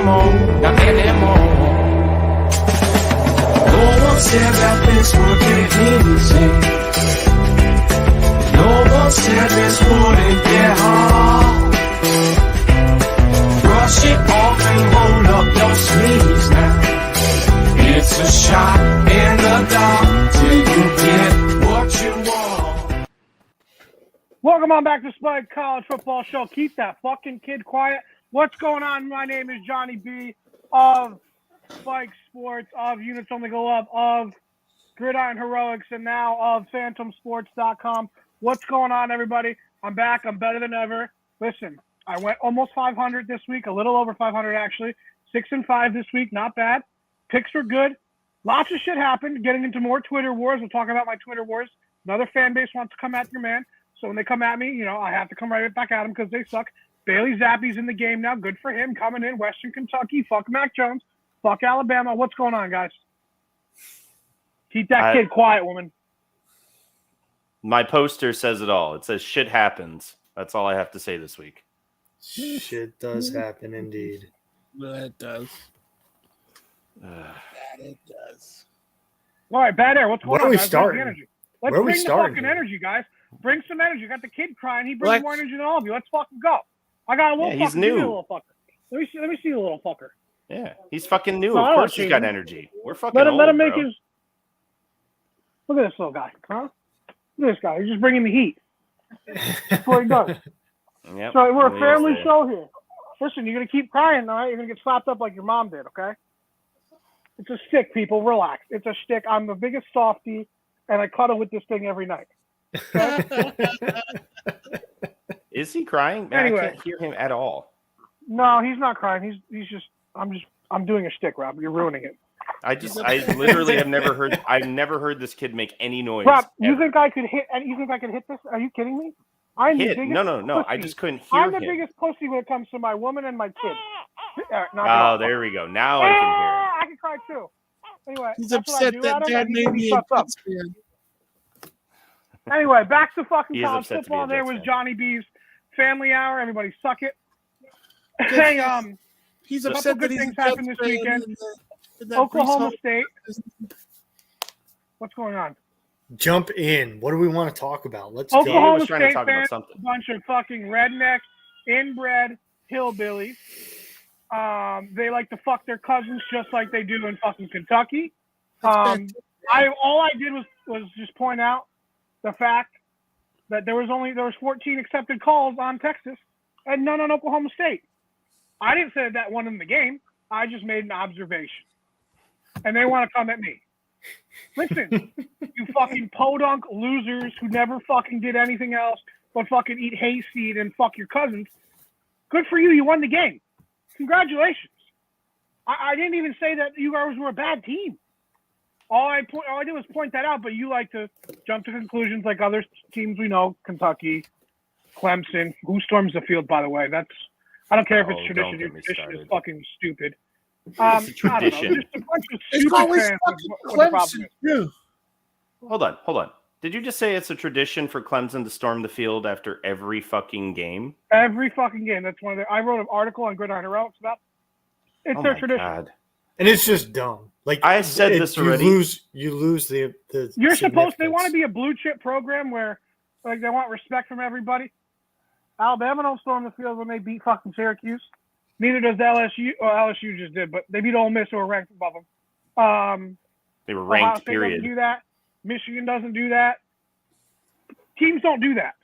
anymore, not anymore. No one said that this would get easy. No one said this wouldn't get hard. Brush it off and roll up your sleeves now. It's a shot in the dark till you get what you want. Welcome on back to Spike College Football Show. Keep that fucking kid quiet. What's going on? My name is Johnny B of Spike Sports, of Units Only Go Up, of Gridiron Heroics, and now of PhantomSports.com. What's going on, everybody? I'm back. I'm better than ever. Listen, I went almost 500 this week, a little over 500 actually. 6-5 this week, not bad. Picks were good. Lots of shit happened. Getting into more Twitter wars. We'll talk about my Twitter wars. Another fan base wants to come at your man. So when they come at me, you know, I have to come right back at them because they suck. Bailey Zappe's in the game now. Good for him. Coming in, Western Kentucky. Fuck Mac Jones. Fuck Alabama. What's going on, guys? Keep that kid quiet, woman. My poster says it all. It says shit happens. That's all I have to say this week. Shit does happen indeed. That does. It does. All right, Bad Air. What's going on, Where are we guys? starting? Energy. Let's Where are we bring the starting fucking here? energy, guys. Bring some energy. Got the kid crying. He brings more energy than all of you. Let's fucking go. I got a little Yeah, fucker. he's Give me new. a little fucker. Let me see the little fucker. Yeah, he's fucking new. No, I Of don't course he's see got him. energy. We're fucking Let him old, make bro. his. Look at this little guy, huh? Look at this guy. He's just bringing the heat. That's what he does. Yep. So we're a He is family there. show here. Listen, you're gonna keep crying, all right? You're gonna get slapped up like your mom did, okay? It's a stick, people. Relax. It's a stick. I'm the biggest softie, and I cuddle with this thing every night. Okay? Is he crying? Man, Anyway. I can't hear him at all. No, he's not crying. He's just. I'm doing a stick, Rob. You're ruining it. I literally have never heard. I've never heard this kid make any noise. Rob, you ever. think I could hit? And you think I could hit this? Are you kidding me? I'm the Hit? biggest. No. I pussy. just couldn't hear I'm the him. biggest pussy when it comes to my woman and my kid. Oh, there we go. Now I can hear him. I can cry too. Anyway, He's that's what I upset do, that Adam, Dad and he made thinks he me a shuts up. Jets fan. Anyway, back to fucking He is college upset to be football. a There Jets was fan. Johnny B's Family Hour. Everybody suck it. Hey, He's couple upset good that he's a things Jets happened this fan weekend. and that Oklahoma Brees State. Hall- What's going on? Jump in. What do we want to talk about? Let's Oklahoma- Oklahoma was trying to State talk about fans, something. a bunch of fucking redneck, inbred hillbillies. They like to fuck their cousins just like they do in fucking Kentucky. All I did was just point out the fact that there was 14 accepted calls on Texas and none on Oklahoma State. I didn't say that one in the game. I just made an observation. And they want to come at me. Listen, you fucking podunk losers who never fucking did anything else but fucking eat hayseed and fuck your cousins. Good for you. You won the game. Congratulations. I didn't even say that you guys were a bad team. All I did was point that out, but you like to jump to conclusions like other teams we know, Kentucky, Clemson. Who storms the field, by the way? I don't care if it's Oh, tradition. don't Your get me tradition is started. fucking stupid. It's a I don't know. tradition. Just a bunch of It's stupid always fans. fucking What the problem Clemson, is. too. Hold on. Did you just say it's a tradition for Clemson to storm the field after every fucking game? Every fucking game. That's one of I wrote an article on Gridiron Heroics about. It's Oh their my tradition. God. And it's just dumb. Like I said this already. You lose the. You're supposed. They significance. want to be a blue chip program where, like, they want respect from everybody. Alabama don't storm the field when they beat fucking Syracuse. Neither does LSU. Well, LSU just did, but they beat Ole Miss, who are ranked above them. They were Ohio ranked, State doesn't do period. that. Michigan doesn't do that. Teams don't do that.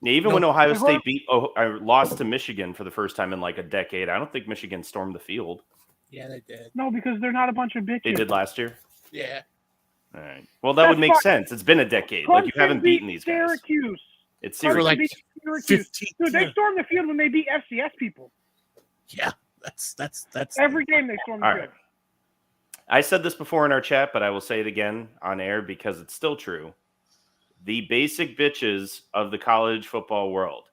Even when Ohio As well- State lost to Michigan for the first time in like a decade, I don't think Michigan stormed the field. Yeah, they did. No, because they're not a bunch of bitches. They did last year. Yeah. All right. Well, that would make sense. It's been a decade. Like you Clemson haven't beaten beat these guys. Syracuse. It's For serious. like Beat Syracuse. 15. Dude, they stormed the field when they beat FCS people. Yeah. That's Every game they stormed the All field. right. I said this before in our chat, but I will say it again on air because it's still true. The basic bitches of the college football world.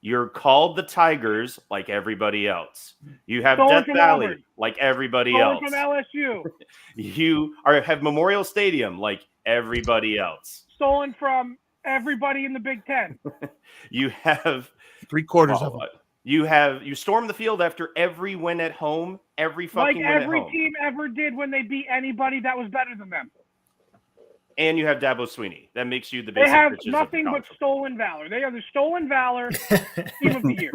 You're called the Tigers like everybody else. You have Stolen Death from Valley Auburn. like everybody Stolen else. from LSU. You have Memorial Stadium like everybody else. Stolen from everybody in the Big Ten. You have 3/4 well, of them. You storm the field after every win at home, every fucking Like win every at home. team ever did when they beat anybody that was better than them. And you have Dabo Sweeney. That makes you the They basic have bitches of nothing but college football. stolen valor. They are the stolen valor team of the year.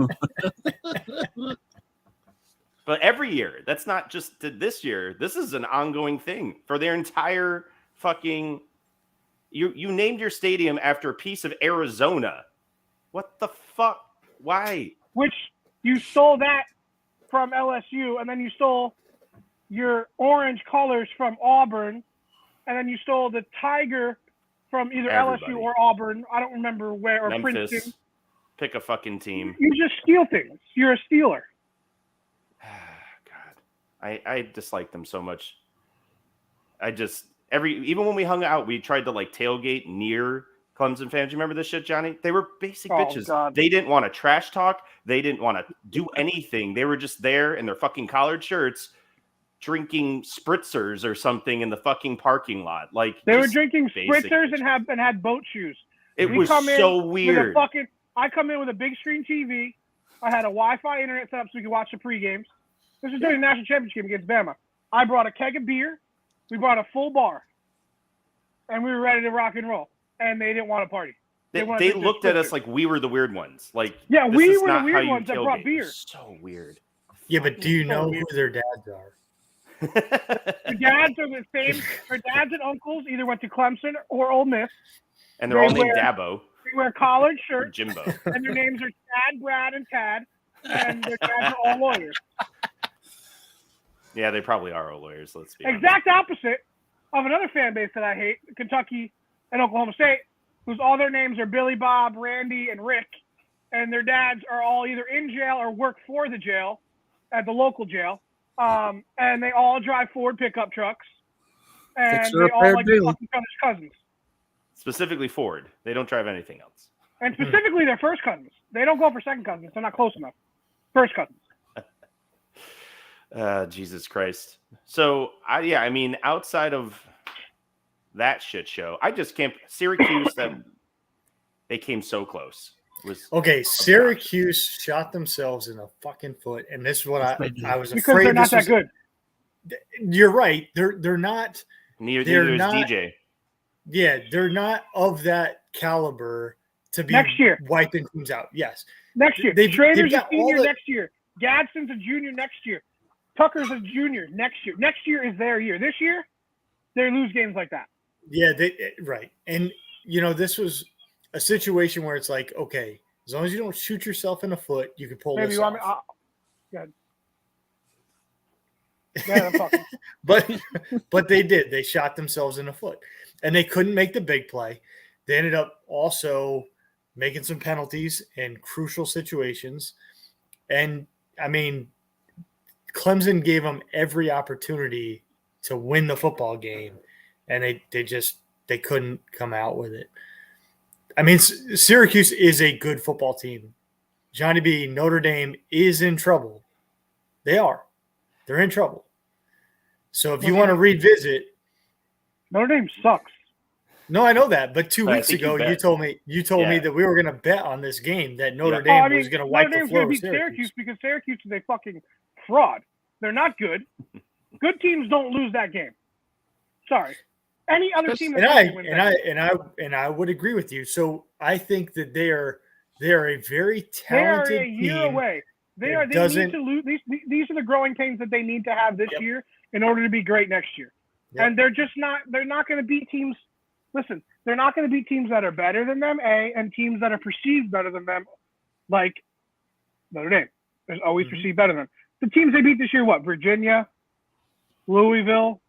But every year, that's not just this year. This is an ongoing thing for their entire fucking. You named your stadium after a piece of Arizona. What the fuck? Why? Which you stole that from LSU, and then you stole your orange colors from Auburn, and then you stole the tiger from either Everybody. LSU or Auburn. I don't remember where, or Memphis. Princeton. Pick a fucking team. You just steal things. You're a stealer. God, I dislike them so much. Even when we hung out, we tried to like tailgate near Clemson fans. You remember this shit, Johnny? They were basic bitches. God. They didn't want to trash talk. They didn't want to do anything. They were just there in their fucking collared shirts, drinking spritzers or something in the fucking parking lot. Like They were just drinking basic spritzers bitches. and had boat shoes. It We was come in so with a weird. I come in with a big screen TV. I had a Wi-Fi internet set up so we could watch the pre-games. This is during the national championship game against Bama. I brought a keg of beer. We brought a full bar. And we were ready to rock and roll. And they didn't want to party. They wanted to looked just at us like we were the weird ones. Like, Yeah, this we is were the not weird how you ones that brought tailgate. beer. So weird. Yeah, but do you know weird. who their dads are? The dads are the same. Their dads and uncles either went to Clemson or Ole Miss. And they're all They named wear- Dabo They wear collared or shirts, Jimbo. and their names are Tad, Brad, and Tad. And their dads are all lawyers. Yeah, they probably are all lawyers. Let's be honest. Exact opposite of another fan base that I hate, Kentucky and Oklahoma State, whose all their names are Billy Bob, Randy, and Rick, and their dads are all either in jail or work for the jail at the local jail, and they all drive Ford pickup trucks, and Fixer they all repair like to do. fuck each other's cousins, Specifically Ford. They don't drive anything else. and specifically their first cousins. They don't go for second cousins; they're not close enough. First cousins. Jesus Christ. So, I mean, outside of that shit show, I just can't. Syracuse, they came so close. It was Okay, Syracuse shot themselves in the fucking foot, and this is what I was Because afraid. they're not this that was, good. You're right. They're not. neither they're is not- DJ. Yeah, they're not of that caliber to be Next year. wiping teams out. Yes, Next year. They've Schrader's a got all senior the- next year. Gadsden's a junior next year. Tucker's a junior next year. Next year is their year. This year, they lose games like that. yeah, right. And this was a situation where it's like, okay, as long as you don't shoot yourself in the foot, you can pull Maybe this you want me? off. Yeah, I'm talking. But they did. They shot themselves in the foot, and they couldn't make the big play. They ended up also making some penalties in crucial situations, and I mean, Clemson gave them every opportunity to win the football game, and they couldn't come out with it. I mean, Syracuse is a good football team. Johnny B, Notre Dame is in trouble. They are. They're in trouble. So if you want to revisit, Notre Dame sucks. no, I know that, but 2 But I weeks think you ago bet. you told me Yeah. that we were going to bet on this game that Notre Yeah. Dame I mean, was going to wipe Notre Dame's the floor gonna with beat Syracuse. because Syracuse is a fucking fraud. They're not good. Good teams don't lose that game. Sorry. Any other team And that I wins that game. and I would agree with you. So I think that they are a very They are talented a year team. away. They that need doesn't- to lose. These are the growing pains that they need to have this Yep. year in order to be great next year. Yep. And they're just not. They're not going to beat teams. Listen, they're not going to beat teams that are better than them. And teams that are perceived better than them, like Notre Dame. There's always Mm-hmm. perceived better than them. The teams they beat this year, what? Virginia, Louisville,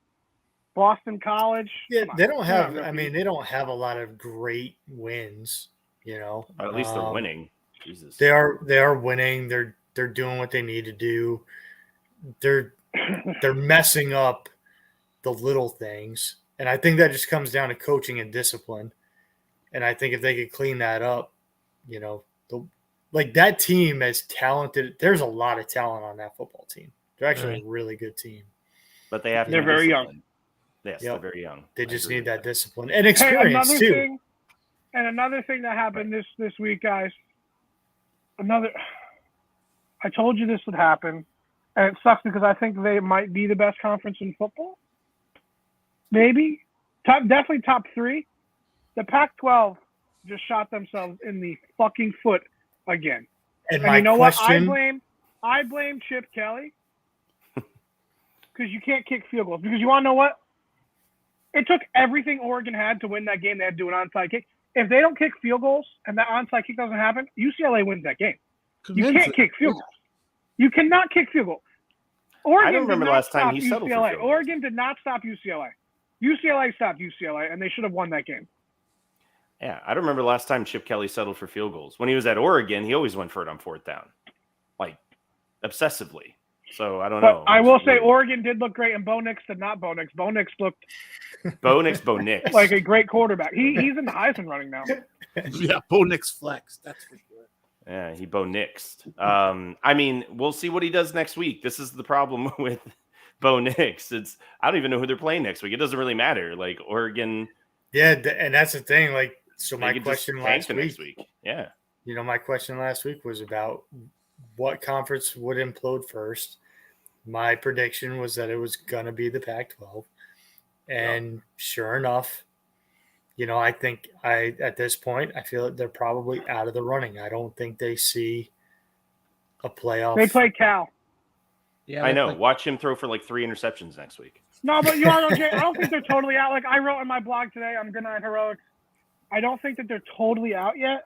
Boston College. Yeah, Come on. they don't They're not have. gonna I beat- mean, they don't have a lot of great wins. At least they're winning. Jesus. They are winning. They're doing what they need to do. They're messing up the little things, and I think that just comes down to coaching and discipline. And I think if they could clean that up, like that team is talented. There's a lot of talent on that football team. They're actually a really good team. But they have to They're be very young. disciplined. Yes, Yep. they're very young. They I just agree need with that discipline and experience another too. thing, and another thing that happened this week, guys. I told you this would happen, and it sucks because I think they might be the best conference in football. Maybe. Definitely top 3. The Pac-12 just shot themselves in the fucking foot again. And And my you know question, what? I blame Chip Kelly because you can't kick field goals. Because you want to know what? It took everything Oregon had to win that game. They had to do an onside kick. If they don't kick field goals and that onside kick doesn't happen, UCLA wins that game. You can't kick field goals. You cannot kick field goals. Oregon I don't remember did the not last time stop he settled for UCLA. field goals. Oregon did not stop UCLA. UCLA stopped UCLA, and they should have won that game. Yeah, I don't remember the last time Chip Kelly settled for field goals. When he was at Oregon, he always went for it on 4th down, like obsessively. So I don't know. But I will It's say weird. Oregon did look great, and Bo Nix did not. Bo Nix looked Bo Nix. like a great quarterback. He's in the Heisman running now. Yeah, Bo Nix flex. That's for sure. Yeah, he Bo Nixed. I mean, we'll see what he does next week. This is the problem with Bo Nix. I don't even know who they're playing next week. It doesn't really matter. Like Oregon. yeah, and that's the thing. Like, so they my could just question tank last the week, next week. Yeah. you know, my question last week was about what conference would implode first. My prediction was that it was going to be the Pac-12. And sure enough, you know, I think at this point, I feel that they're probably out of the running. I don't think they see a playoff. They play Cal. Yeah, I know. Watch him throw for like 3 interceptions next week. No, but you know, Jay, I don't think they're totally out. Like I wrote in my blog today, I'm Good Night Heroics. I don't think that they're totally out yet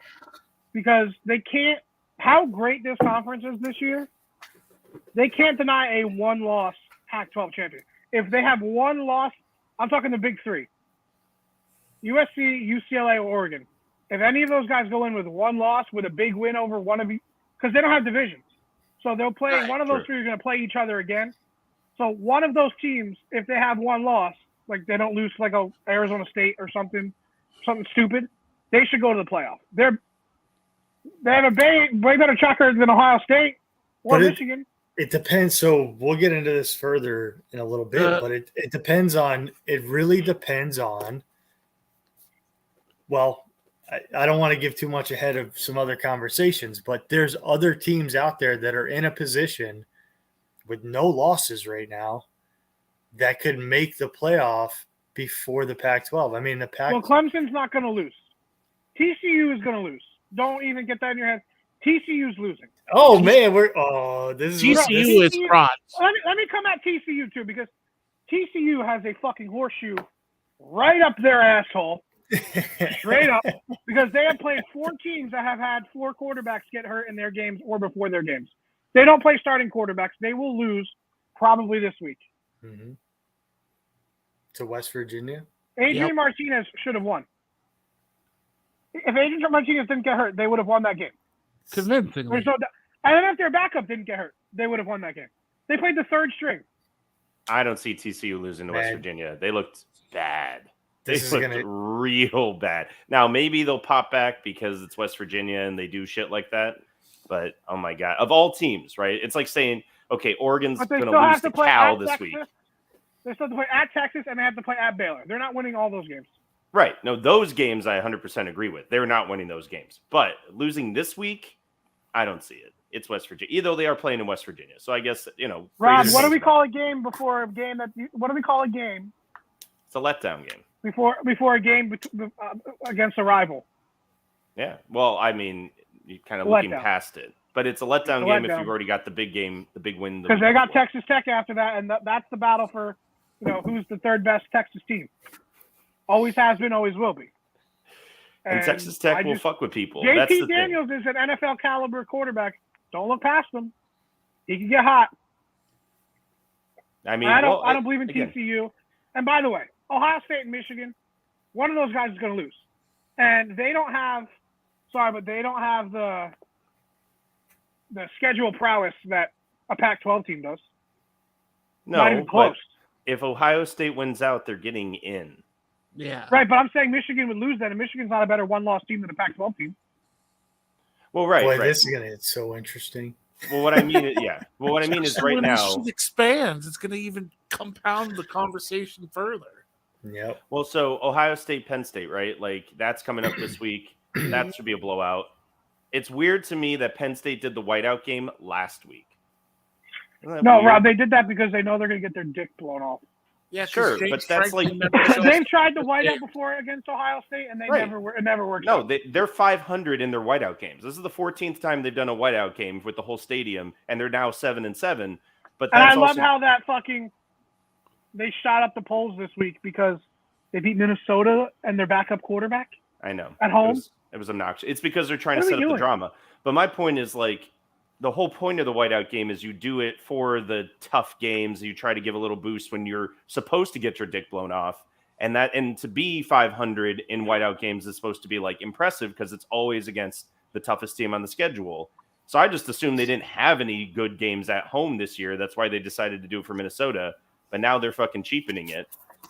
because they can't. How great this conference is this year, they can't deny a 1-loss Pac-12 champion. If they have 1 loss, I'm talking the big 3: USC, UCLA, or Oregon. If any of those guys go in with 1 loss with a big win over one of you, because they don't have divisions, so they'll play. Right, one of those sure. 3 are going to play each other again. So one of those teams, if they have 1 loss, like they don't lose to like a Arizona State or something stupid, they should go to the playoff. They have a way better track record than Ohio State or But Michigan. It depends. So we'll get into this further in a little bit, but it depends on. It really depends on. Well, I don't want to give too much ahead of some other conversations, but there's other teams out there that are in a position with no losses right now that could make the playoff before the Pac-12. I mean, the Pac. Well, Clemson's not going to lose. TCU is going to lose. Don't even get that in your head. TCU's losing. Oh man, this is TCU is fraught. Let me come at TCU too, because TCU has a fucking horseshoe right up their asshole, straight up, because they have played 4 teams that have had 4 quarterbacks get hurt in their games or before their games. They don't play starting quarterbacks. They will lose probably this week. Mm-hmm. To West Virginia. Adrian Martinez should have won. If Adrian Martinez didn't get hurt, they would have won that game. Convincingly. There's no doubt. And then if their backup didn't get hurt, they would have won that game. They played the 3rd string. I don't see TCU losing to West Man. Virginia. They looked bad. They This is looked gonna- real bad. Now, maybe they'll pop back because it's West Virginia and they do shit like that. But, oh my God. Of all teams, right? It's like saying, okay, Oregon's But they going still to lose have to to play Cal at this Texas. week. They still have to play at Texas, and they have to play at Baylor. They're not winning all those games. Right. No, those games I 100% agree with. They're not winning those games. But losing this week, I don't see it. It's West Virginia. Either they are playing in West Virginia. So I guess, Rob, Fraser what do thinks we about call a game before a game that? What do we call a game it. It's a letdown game. before a game against a rival? Yeah. Well, I mean, you're kind of Letdown. looking past it. But it's a letdown It's a game if letdown. you've already got the big game, the big win. the Because week they got before. Texas Tech after that, and that's the battle for, who's the 3rd best Texas team. Always has been, always will be. And Texas Tech will fuck with people. That's JT the Daniels is an NFL caliber quarterback. Don't look past him. He can get hot. thing. I mean, I don't believe in again, TCU. And by the way, Ohio State and Michigan, one of those guys is going to lose. And they don't have the schedule prowess that a Pac-12 team does. Not even No, close. but if Ohio State wins out, they're getting in. Yeah. Right, but I'm saying Michigan would lose then, and Michigan's not a better 1-loss team than a Pac-12 team. Well, right, Boy, right. this is gonna. It's so interesting. Well, what I mean is, yeah. Well, what I mean is, right When this now. shit expands, it's going to even compound the conversation further. Yep. Well, so Ohio State, Penn State, right? Like that's coming up this week. That should be a blowout. it's weird to me that Penn State did the whiteout game last week. Isn't that No, weird? Rob, they did that because they know they're going to get their dick blown off. Yeah, 'cause Sure, James but that's Franklin like- never showed- They've tried the whiteout before against Ohio State, and Right. it never worked. No, out. they're 500 in their whiteout games. This is the 14th time they've done a whiteout game with the whole stadium, and they're now 7-7. But And I that's love also, how that fucking they shot up the polls this week because they beat Minnesota and their backup quarterback. I know at home? It was obnoxious. It's because they're trying What to are set we up the doing? drama. But my point is like the whole point of the whiteout game is you do it for the tough games. You try to give a little boost when you're supposed to get your dick blown off. And to be 500 in whiteout games is supposed to be like impressive because it's always against the toughest team on the schedule. So I just assumed they didn't have any good games at home this year. That's why they decided to do it for Minnesota. But now they're fucking cheapening it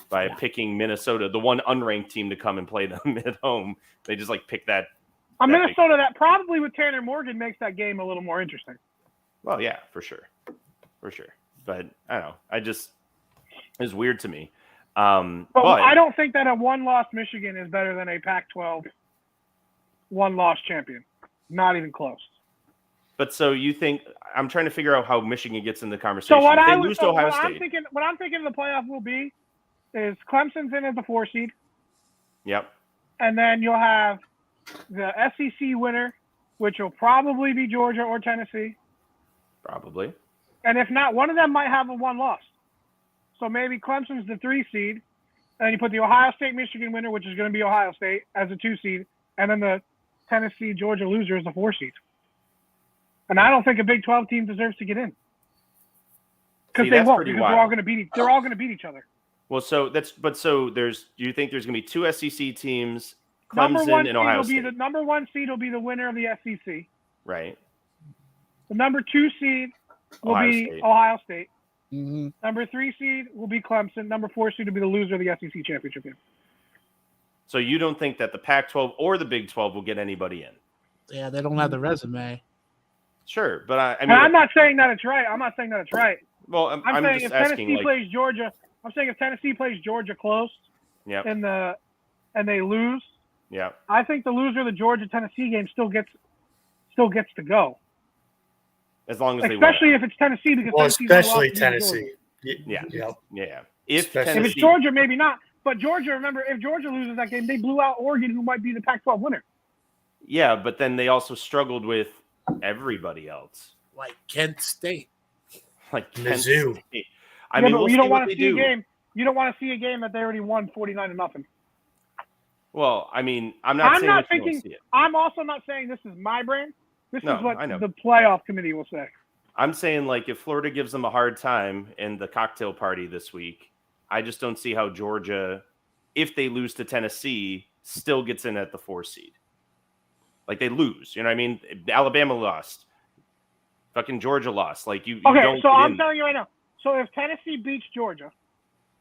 by picking Minnesota, the one unranked team, to come and play them at home. They just like pick that. A that big- Minnesota that probably with Tanner Morgan makes that game a little more interesting. Well, yeah, for sure. But I don't know. It's weird to me. But I don't think that a one-loss Michigan is better than a Pac-12 one-loss champion. Not even close. But so you think I'm trying to figure out how Michigan gets in the conversation. So what If they I lose was to Ohio what I'm State. thinking, what I'm thinking the playoff will be is Clemson's in as the 4 seed, Yep. and then you'll have the SEC winner, which will probably be Georgia or Tennessee, Probably. and if not, one of them might have a one loss. So maybe Clemson's the 3 seed, and then you put the Ohio State Michigan winner, which is going to be Ohio State, as a 2 seed, and then the Tennessee Georgia loser is the 4 seed. And I don't think a Big 12 team deserves to get in because See, they that's won't. pretty Because wild. they're all going to beat each other. Well, so do you think there's going to be 2 SEC teams, Number Clemson one and seed Ohio will be State? the number 1 seed will be the winner of the SEC. Right. The number 2 seed will Ohio be State. Ohio State. Mm-hmm. Number 3 seed will be Clemson. Number 4 seed will be the loser of the SEC championship game. So you don't think that the Pac-12 or the Big 12 will get anybody in? Yeah, they don't have the resume. Sure, but I And mean, I'm not saying that it's right. well, I'm I'm saying just if asking. Tennessee Like, plays Georgia, close yeah, and they lose, yeah. I think the loser of the Georgia Tennessee game still gets to go. As long as they Especially if it's Tennessee, because Well, Tennessee's only especially lost to Tennessee. Georgia. Yeah. Yep. win, yeah. If Especially- If Tennessee, it's Georgia, maybe not. But Georgia, remember, if Georgia loses that game, they blew out Oregon, who might be the Pac-12 winner. yeah, but then they also struggled with everybody else, Like Kent State. like Kent Mizzou. State. I Yeah, mean, but we'll you see don't what want they to see do. a game. You don't want to see a game that they already won 49-0. Well, I mean, I'm not saying that you won't see it. I'm also not saying this is my brand. This No, is what I know. the playoff committee will say. I'm saying, like, if Florida gives them a hard time in the cocktail party this week, I just don't see how Georgia, if they lose to Tennessee, still gets in at the 4 seed. Like, they lose. You know what I mean? Alabama lost. Fucking Georgia lost. Like, you Okay, don't so get I'm in. telling you right now. So if Tennessee beats Georgia,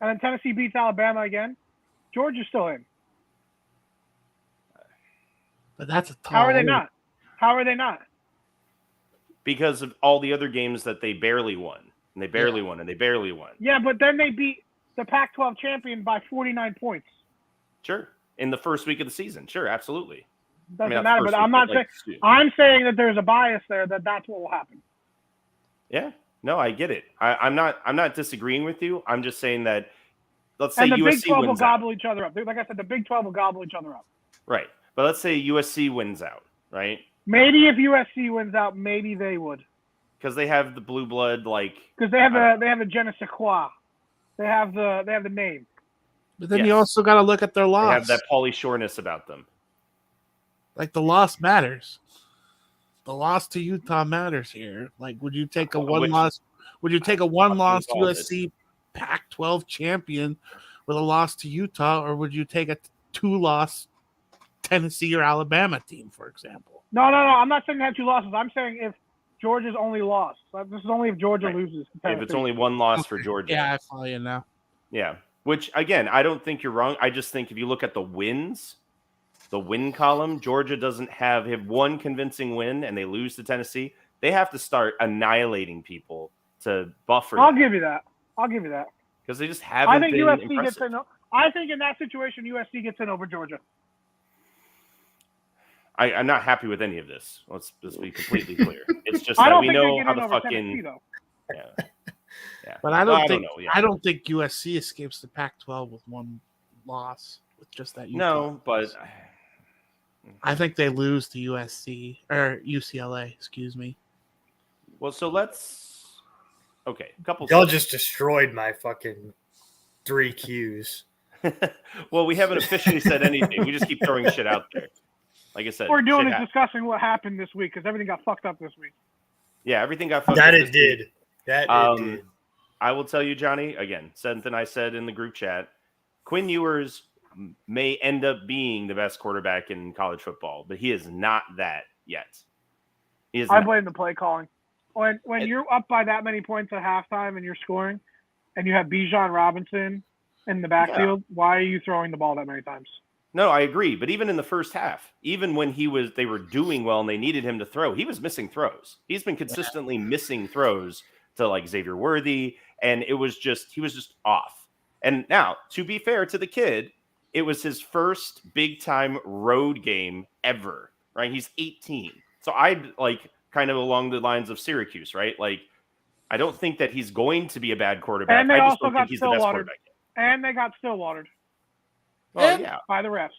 and then Tennessee beats Alabama again, Georgia's still in. But that's a tall How are they order. not? How are they not? Because of all the other games that they barely won. And they barely won, and they barely won. Yeah, but then they beat the Pac-12 champion by 49 points. Sure. In the first week of the season. Sure, absolutely. Doesn't not matter. first But I'm week, not saying. like, I'm saying that there's a bias there that's what will happen. yeah. No, I get it. I'm not disagreeing with you. I'm just saying that let's say And the Big USC 12 will wins out. gobble each other up. Like I said, the Big 12 will gobble each other up. Right. But let's say USC wins out, right? Maybe if USC wins out, maybe they would, Because they have the blue blood, like, because they have the je ne sais quoi. They have the name. But then Yes. you also got to look at their they loss. have that Pauly Shoreness about them. Like the loss matters. The loss to Utah matters here. Like, would you take a Which- one loss? Would you take a one loss called it. USC Pac-12 champion with a loss to Utah, or would you take a 2-loss Tennessee or Alabama team, for example? No. I'm not saying they have 2 losses. I'm saying if Georgia's only lost. This is only if Georgia Right. loses. to If Tennessee. it's only one loss for Georgia. Yeah, I follow you now. Yeah. Which, again, I don't think you're wrong. I just think if you look at the wins, the win column, Georgia doesn't have one convincing win and they lose to Tennessee. They have to start annihilating people to buffer I'll give you that. because they just haven't I think been USC impressive. gets in. I think in that situation, USC gets in over Georgia. I'm not happy with any of this. Let's be completely clear. It's just I that don't we think know they get how in the over Tennessee, fucking though. yeah. Yeah. But I Well, don't think know. Yeah. I don't think USC escapes the Pac-12 with one loss with just that Utah. No, but I think they lose to USC or UCLA. Excuse me. well, so let's okay. A couple. Y'all just destroyed my fucking 3 Qs. Well, we haven't officially said anything. We just keep throwing shit out there. Like I said, What we're doing shit is happens. discussing what happened this week because everything got fucked up this week. Yeah, everything got fucked That up it this week. did. That Um, it did. I will tell you, Johnny, again, something I said in the group chat. Quinn Ewers may end up being the best quarterback in college football, but he is not that yet. He is I not. blame the play calling. When you're up by that many points at halftime and you're scoring, and you have Bijan Robinson in the backfield, why are you throwing the ball that many times? No, I agree. But even in the first half, even when they were doing well and they needed him to throw, he was missing throws. He's been consistently missing throws to like Xavier Worthy, and he was just off. And now, to be fair to the kid, it was his first big time road game ever, right? He's 18. So I'd like kind of along the lines of Syracuse, right? Like, I don't think that he's going to be a bad quarterback. And they I just also don't got think he's the best Stillwatered. quarterback. And they got Stillwatered Well, And- yeah. by the refs.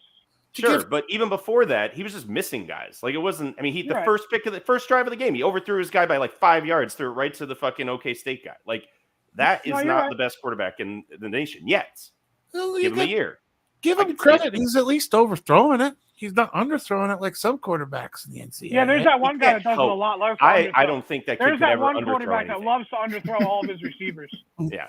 Sure, but even before that, he was just missing guys. Like it wasn't. I mean, You're right. first pick of the first drive of the game, he overthrew his guy by like 5 yards, threw it right to the fucking OK State guy. Like that is No, you're not right. the best quarterback in the nation yet. Well, Give him a year. Give I him can see credit. it. He's at least overthrowing it. He's not underthrowing it like some quarterbacks in the NCAA. Yeah, there's that one guy that does it a help. lot. Loves to I underthrow. don't think that kid There's could that ever one underthrow quarterback that anything. loves to underthrow all of his receivers. Yeah,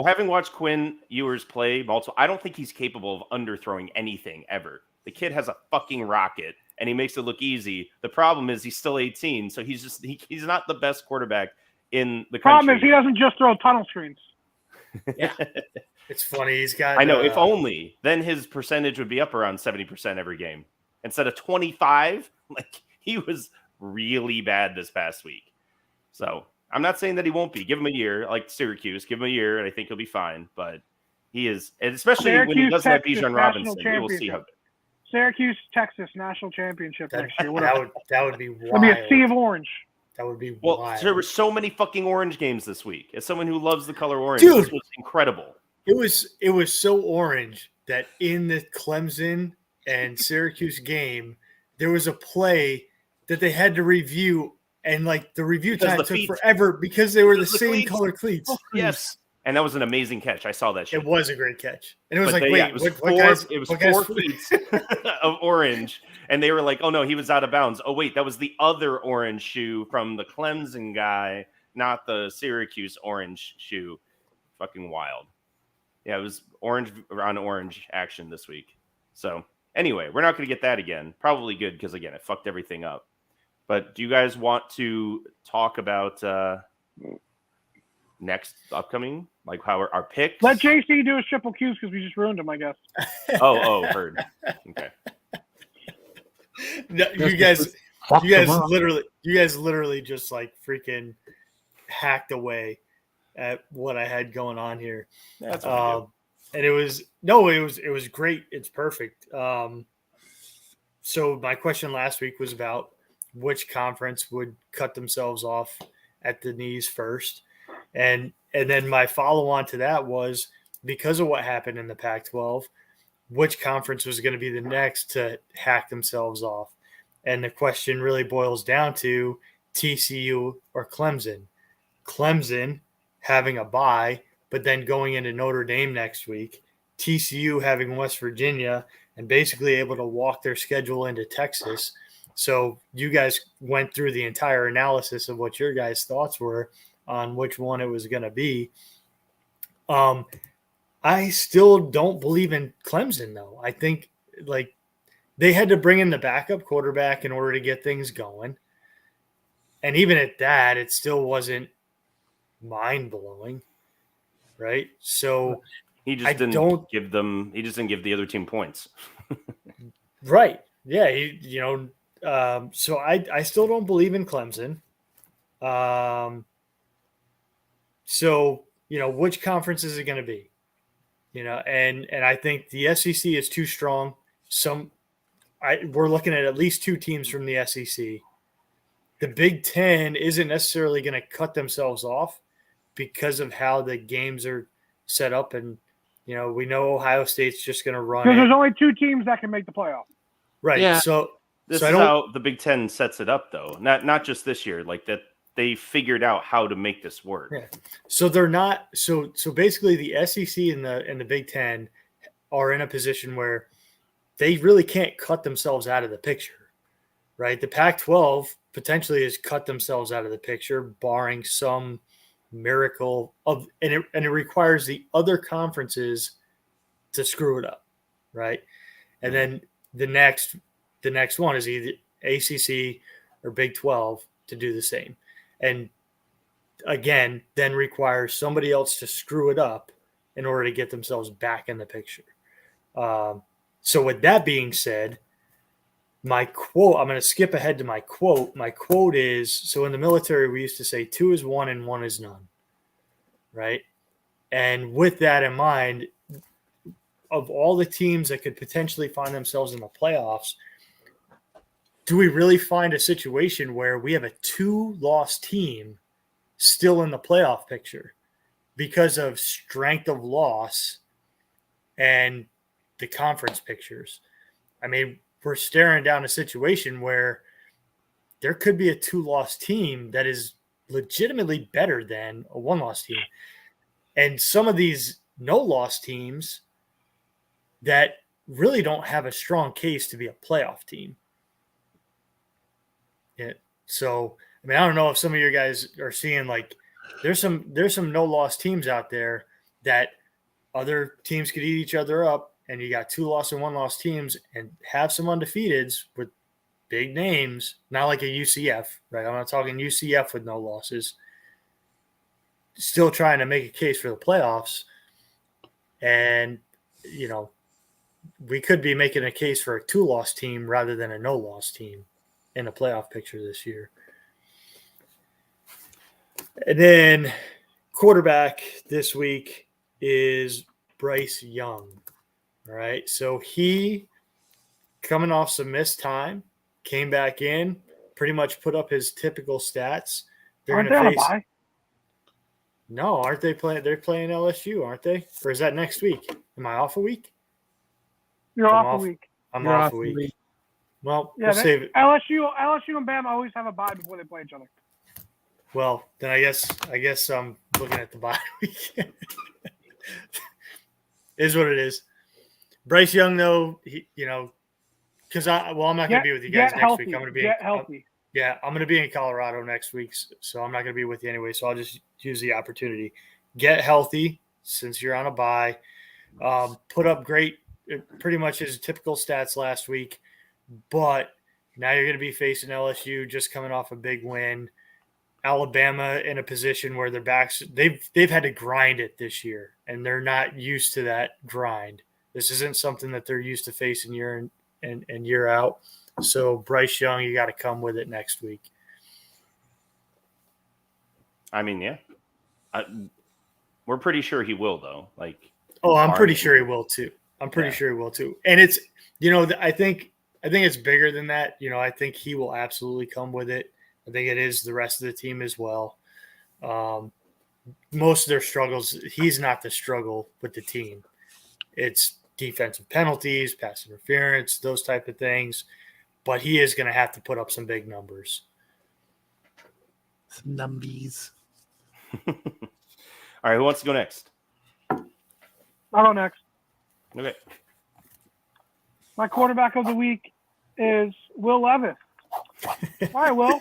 having watched Quinn Ewers play multiple, I don't think he's capable of underthrowing anything ever. The kid has a fucking rocket, and he makes it look easy. The problem is he's still 18, so he's not the best quarterback in the country. Problem is he doesn't just throw tunnel screens. It's funny. He's got. I know. If only, then his percentage would be up around 70% every game instead of 25. Like he was really bad this past week. So I'm not saying that he won't be. Give him a year, like Syracuse. Give him a year, and I think he'll be fine. But he is, and especially when he Syracuse, doesn't have Texas Bijan national Robinson. We will see how. championship. Syracuse, Texas national championship that, next year. Whatever. that would be It'll be a wild. sea of orange. That would be Well, wild. there were so many fucking orange games this week. As someone who loves the color orange, Dude. this was incredible. It was so orange that in the Clemson and Syracuse game, there was a play that they had to review, and like the review Because time the took feet- forever because they were the because the same cleats. color cleats. Yes, and that was an amazing catch. I saw that shit. It was a great catch, and it was But like, they- wait, yeah, it was what guys? It was what guys- 4 feet of orange, and they were like, "Oh no, he was out of bounds." Oh wait, that was the other orange shoe from the Clemson guy, not the Syracuse orange shoe. Fucking wild. Yeah, it was orange on orange action this week. So anyway, we're not going to get that again. Probably good because again, it fucked everything up. But do you guys want to talk about next upcoming, like how our picks? Let JC do his triple Qs because we just ruined him, I guess. Oh, heard. Okay. No, you guys literally just like freaking hacked away at what I had going on here. That's what we do. And it was great. It's perfect. So my question last week was about which conference would cut themselves off at the knees first. And then my follow on to that was because of what happened in the Pac-12, which conference was going to be the next to hack themselves off. And the question really boils down to TCU or Clemson. Clemson having a bye, but then going into Notre Dame next week, TCU having West Virginia and basically able to walk their schedule into Texas. So you guys went through the entire analysis of what your guys' thoughts were on which one it was going to be. I still don't believe in Clemson, though. I think like they had to bring in the backup quarterback in order to get things going. And even at that, it still wasn't mind-blowing, right? So He just didn't give the other team points. right. Yeah, so I still don't believe in Clemson. So, which conference is it going to be? And I think the SEC is too strong. we're looking at least 2 teams from the SEC. The Big Ten isn't necessarily going to cut themselves off because of how the games are set up. And, we know Ohio State's just going to run Because it. there's only 2 teams that can make the playoff. Right. Yeah. So This I is don't- how the Big Ten sets it up, though. Not just this year. Like that, they figured out how to make this work. Yeah. So they're not. So basically, the SEC and the Big Ten are in a position where they really can't cut themselves out of the picture, right? The Pac-12 potentially has cut themselves out of the picture, barring some miracle and it requires the other conferences to screw it up, right? And then the next one is either ACC or Big 12 to do the same, and again, then requires somebody else to screw it up in order to get themselves back in the picture. So with that being said, my quote, I'm going to skip ahead to my quote. My quote is, so in the military, we used to say 2 is 1 and 1 is none, right? And with that in mind, of all the teams that could potentially find themselves in the playoffs, do we really find a situation where we have a 2-loss team still in the playoff picture because of strength of loss and the conference pictures? I mean, we're staring down a situation where there could be a 2-loss team that is legitimately better than a 1-loss team. And some of these no-loss teams that really don't have a strong case to be a playoff team. Yeah. So, I mean, I don't know if some of you guys are seeing, like, there's some no-loss teams out there that other teams could eat each other up, and you got 2-loss and 1-loss teams and have some undefeateds with big names, not like a UCF, right? I'm not talking UCF with no losses, still trying to make a case for the playoffs. And, we could be making a case for a 2-loss team rather than a no-loss team in the playoff picture this year. And then quarterback this week is Bryce Young. All right. So he, coming off some missed time, came back in, pretty much put up his typical stats. Aren't they on a bye? No, aren't they playing? They're playing LSU, aren't they? Or is that next week? Am I off a week? You're off a week. I'm You're off a week. Well, Yeah, we'll save it. LSU and Bama always have a bye before they play each other. Well, then I guess I'm looking at the bye week. Is what it is. Bryce Young, though, because I'm not going to be with you guys next week. I'm going to be healthy. I'm going to be in Colorado next week, so I'm not going to be with you anyway. So I'll just use the opportunity. Get healthy since you're on a bye. Put up great, pretty much his typical stats last week, but now you're going to be facing LSU, just coming off a big win. Alabama in a position where their backs, they've had to grind it this year, and they're not used to that grind. This isn't something that they're used to facing year in and year out. So Bryce Young, you got to come with it next week. I mean, yeah. We're pretty sure he will, though. I'm pretty sure he will too. Sure he will too. And it's, I think it's bigger than that. I think he will absolutely come with it. I think it is the rest of the team as well. Most of their struggles, he's not the struggle with the team. It's defensive penalties, pass interference, those type of things. But he is going to have to put up some big numbers. Some numbies. All right, who wants to go next? I'll go next. Okay. My quarterback of the week is Will Levis. All right, Will.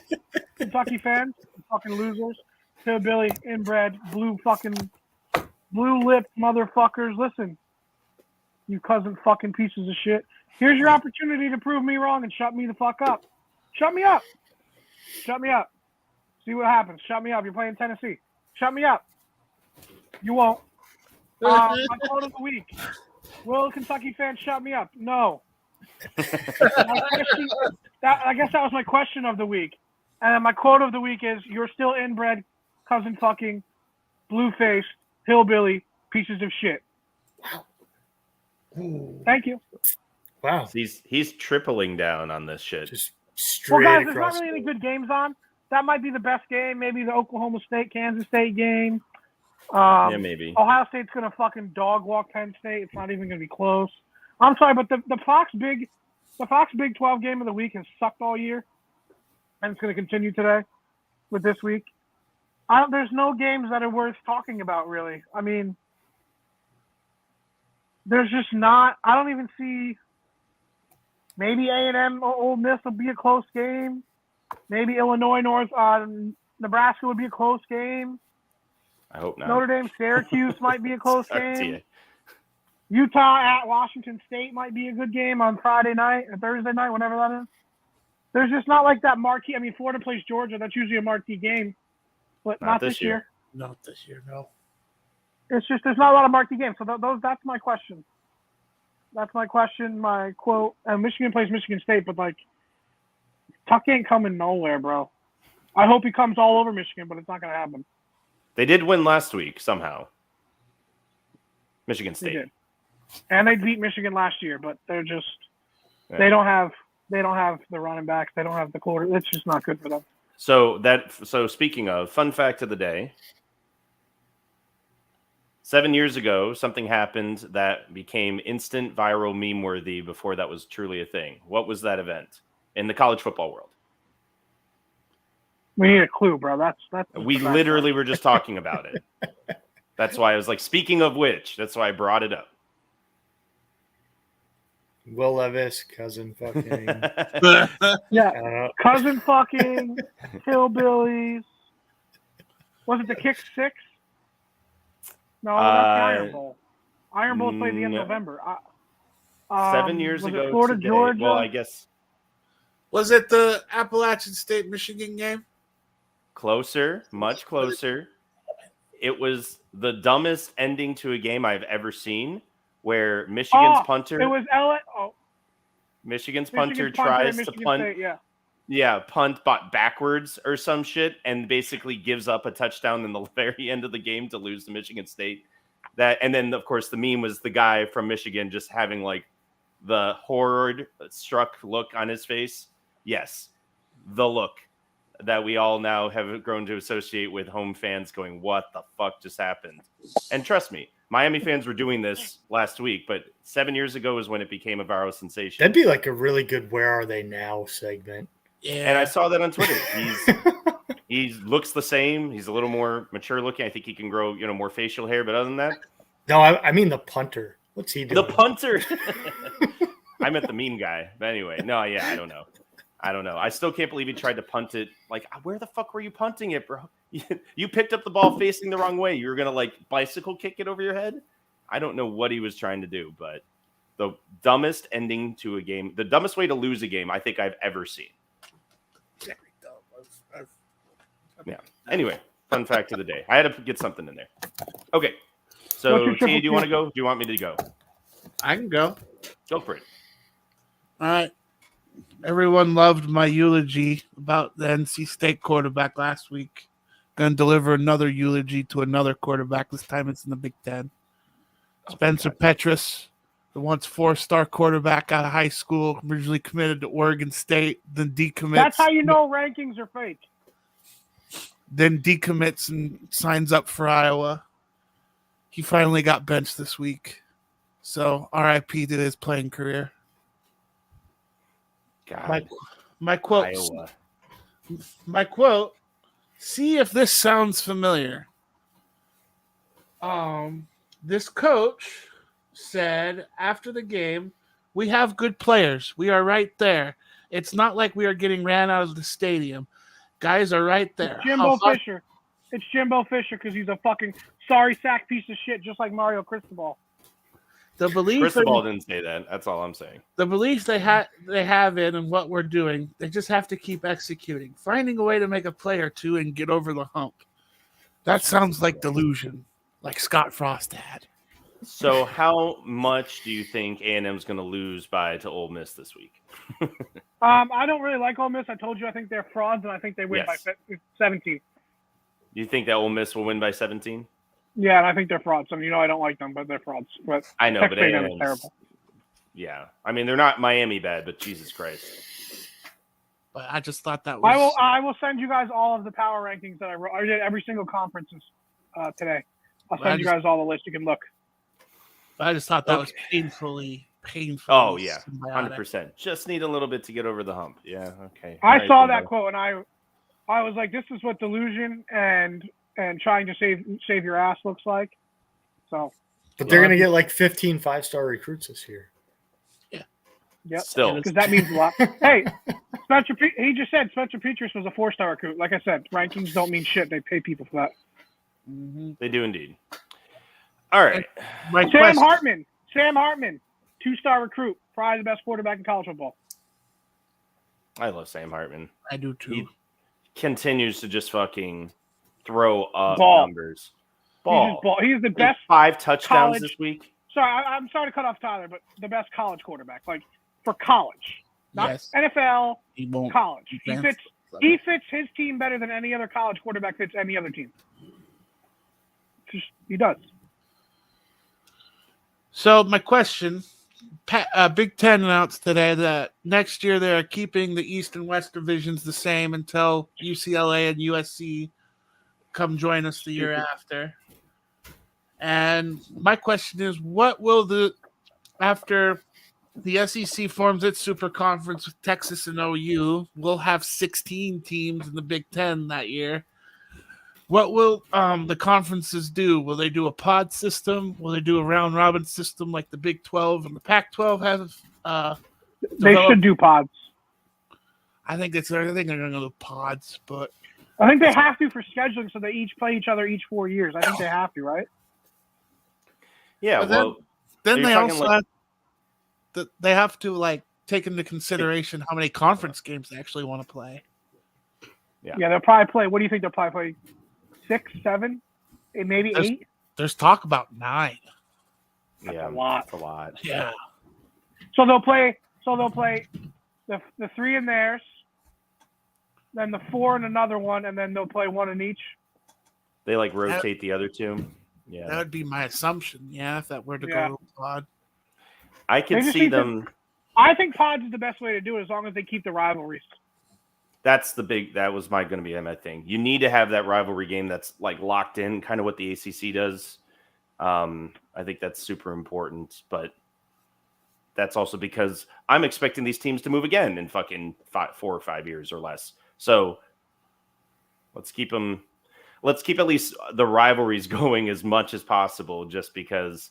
Kentucky fans, fucking losers, hillbilly, inbred, blue-lipped motherfuckers. Listen, you cousin fucking pieces of shit. Here's your opportunity to prove me wrong and shut me the fuck up. Shut me up. Shut me up. See what happens. Shut me up. You're playing Tennessee. Shut me up. You won't. My quote of the week. Will Kentucky fans shut me up? No. I guess that was my question of the week. And then my quote of the week is, you're still inbred, cousin fucking, blue-faced, hillbilly, pieces of shit. Thank you. Wow. He's tripling down on this shit. Just Well, straight guys, there's across. not really any good games on. That might be the best game. Maybe the Oklahoma State, Kansas State game. Yeah, maybe. Ohio State's going to fucking dog walk Penn State. It's not even going to be close. I'm sorry, but the Fox Big 12 game of the week has sucked all year, and it's going to continue today with this week. There's no games that are worth talking about, really. I mean, there's just not. I don't even see. Maybe A&M or Ole Miss will be a close game. Maybe Illinois Nebraska would be a close game. I hope not. Notre Dame Syracuse might be a close Sorry, game. TA. Utah at Washington State might be a good game on Friday night or Thursday night, whenever that is. There's just not like that marquee. I mean, Florida plays Georgia. That's usually a marquee game, but not this year. Not this year, no. It's just there's not a lot of marquee games. So that's my question. That's my question, my quote. And Michigan plays Michigan State, but like Tuck ain't coming nowhere, bro. I hope he comes all over Michigan, but it's not going to happen. They did win last week somehow. Michigan They State. did. And they beat Michigan last year, but they're just they don't have the running backs. They don't have the quarter. It's just not good for them. So speaking of, fun fact of the day. 7 years ago, something happened that became instant viral meme worthy before that was truly a thing. What was that event in the college football world? We need a clue, bro. That's We literally were just talking about it. That's why I was like, speaking of which, that's why I brought it up. Will Levis, cousin fucking. Yeah, cousin fucking hillbillies. Was it the Kick Six? No, that's the Iron Bowl. Iron Bowl played the end of November. 7 years was it ago Florida, today. Georgia? Well, I guess Was it the Appalachian State Michigan game? closer, much closer. It was the dumbest ending to a game I've ever seen, where Michigan's punter. It was LA. Oh, Michigan's Michigan's punter tries at to Michigan punt. State, yeah. Yeah, punt backwards or some shit, and basically gives up a touchdown in the very end of the game to lose to Michigan State. And then of course the meme was the guy from Michigan just having like the horror-struck look on his face. Yes, the look that we all now have grown to associate with home fans going, "What the fuck just happened?" And trust me, Miami fans were doing this last week, but 7 years ago is when it became a viral sensation. That'd be like a really good "Where Are They Now" segment. Yeah. And I saw that on Twitter. He looks the same. He's a little more mature looking. I think he can grow, more facial hair. But other than that, No, I mean the punter. What's he doing? the punter. I meant the mean guy. But anyway, no, yeah, I don't know. I still can't believe he tried to punt it. Like, where the fuck were you punting it, bro? You picked up the ball facing the wrong way. You were gonna like bicycle kick it over your head. I don't know what he was trying to do, but the dumbest ending to a game, the dumbest way to lose a game, I think I've ever seen. Yeah. Anyway, fun fact of the day. I had to get something in there. Okay. So, What's your T, triple do you want to Q? go? Do you want me to go? I can go. Go for it. All right. Everyone loved my eulogy about the NC State quarterback last week. Going to deliver another eulogy to another quarterback. This time it's in the Big Ten. Spencer Petras, the once 4-star quarterback out of high school, originally committed to Oregon State, then decommits. That's how you know rankings are fake. Then decommits and signs up for Iowa. He finally got benched this week. So RIP to his playing career. God, My quote. Iowa. My quote. See if this sounds familiar. This coach said after the game, "We have good players. We are right there. It's not like we are getting ran out of the stadium. Guys are right there." Jimbo Fisher. It's Jimbo Fisher because he's a fucking sorry sack piece of shit, just like Mario Cristobal. The belief Cristobal didn't say that. That's all I'm saying. the belief they have in and what we're doing, they just have to keep executing, finding a way to make a play or two and get over the hump. That sounds like delusion, like Scott Frost had. So, how much do you think A&M's going to lose to Ole Miss this week? I don't really like Ole Miss. I told you I think they're frauds, and I think they win Yes. by 17. You think that Ole Miss will win by 17? Yeah, and I think they're frauds. I mean, I don't like them, but they're frauds. But I know, but Texas A&M is A&M's terrible. Yeah. I mean, they're not Miami bad, but Jesus Christ. But I just thought that was. I will send you guys all of the power rankings that I wrote. I did every single conferences today. I'll send you guys all the list. You can look. I just thought that was painfully. Oh, yeah. symbiotic. 100%. Just need a little bit to get over the hump. Yeah. Okay. I saw that quote and I was like, this is what delusion and trying to save your ass looks like. So. But they're going to get like 15 5-star recruits this year. Yep. Still. Because that means a lot. Hey, he just said Spencer Petras was a 4-star recruit. Like I said, rankings don't mean shit. They pay people for that. Mm-hmm. They do indeed. All right. Sam Hartman, 2-star recruit, probably the best quarterback in college football. I love Sam Hartman. I do too. He continues to just fucking throw up Ball. numbers. He's the best. 5 touchdowns college- this week. Sorry, I'm sorry to cut off Tyler, but the best college quarterback, like for college, not Yes. NFL, He won't. college. He advance. fits his team better than any other college quarterback fits any other team. He does. So my question, Big Ten announced today that next year they are keeping the East and West divisions the same until UCLA and USC come join us the year after. And my question is, what will after the SEC forms its super conference with Texas and OU, we'll have 16 teams in the Big Ten that year. What will the conferences do? Will they do a pod system? Will they do a round robin system like the Big 12 and the Pac-12 have? They should do pods. I think they're going to go to pods, but I think they have to for scheduling, so they each play each other each 4 years. I think they have to, right? Yeah, But then you're they talking also they have to take into consideration how many conference games they actually want to play. Yeah. Yeah, they'll probably play. What do you think they'll probably play? 6, 7, maybe 8? There's talk about 9. yeah, a lot. That's a lot. Yeah. So they'll play the 3 in theirs, then the 4 in another one, and then they'll play 1 in each. They rotate the other 2. Yeah. That would be my assumption, if that were to go to a pod. I can see them. I think pods is the best way to do it as long as they keep the rivalries. That was going to be my thing. You need to have that rivalry game that's locked in, kind of what the ACC does. I think that's super important, but that's also because I'm expecting these teams to move again in fucking 4 or 5 years or less. So let's keep at least the rivalries going as much as possible, just because,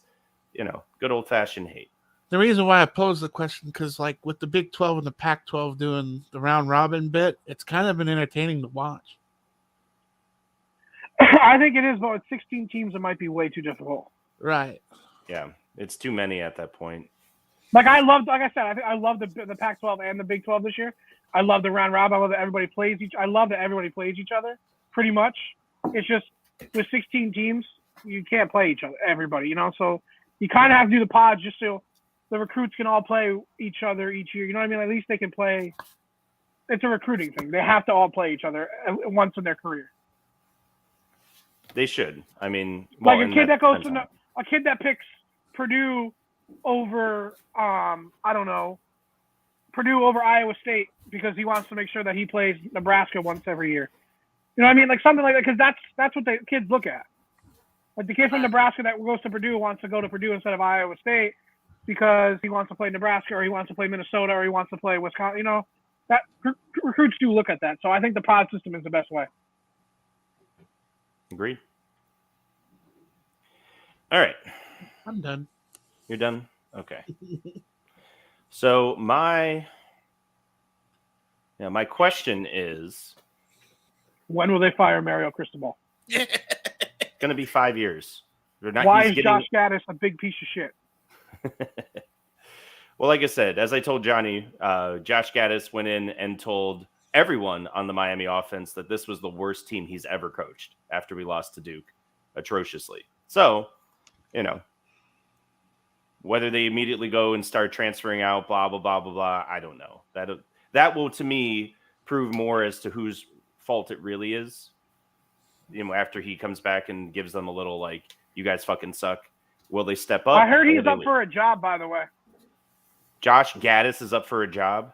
good old fashioned hate. The reason why I posed the question, because with the Big 12 and the Pac-12 doing the round robin bit, it's kind of been entertaining to watch. I think it is, but with 16 teams, it might be way too difficult. Right. Yeah, it's too many at that point. Like I love the Pac-12 and the Big 12 this year. I love the round robin. I love that everybody plays each other. Pretty much. It's just with 16 teams, you can't play everybody. So you kind of have to do the pods just so the recruits can all play each other each year. You know what I mean? At least they can play. It's a recruiting thing. They have to all play each other once in their career. They should. I mean, a kid that picks Purdue over, Purdue over Iowa State because he wants to make sure that he plays Nebraska once every year. You know what I mean? Something like that, because that's what the kids look at. The kid from Nebraska that goes to Purdue wants to go to Purdue instead of Iowa State because he wants to play Nebraska or he wants to play Minnesota or he wants to play Wisconsin. That recruits do look at that. So I think the pod system is the best way. Agreed. All right. I'm done. You're done? Okay. So my question is, when will they fire Mario Cristobal? Going to be 5 years. Why is Josh Gaddis a big piece of shit? Well, like I said, as I told Johnny, Josh Gaddis went in and told everyone on the Miami offense that this was the worst team he's ever coached after we lost to Duke atrociously. So, whether they immediately go and start transferring out, blah, blah, blah, blah, blah, I don't know. That will, to me, prove more as to whose fault it really is. After he comes back and gives them a little you guys fucking suck. Will they step up? I heard he's up for a job, by the way. Josh Gaddis is up for a job.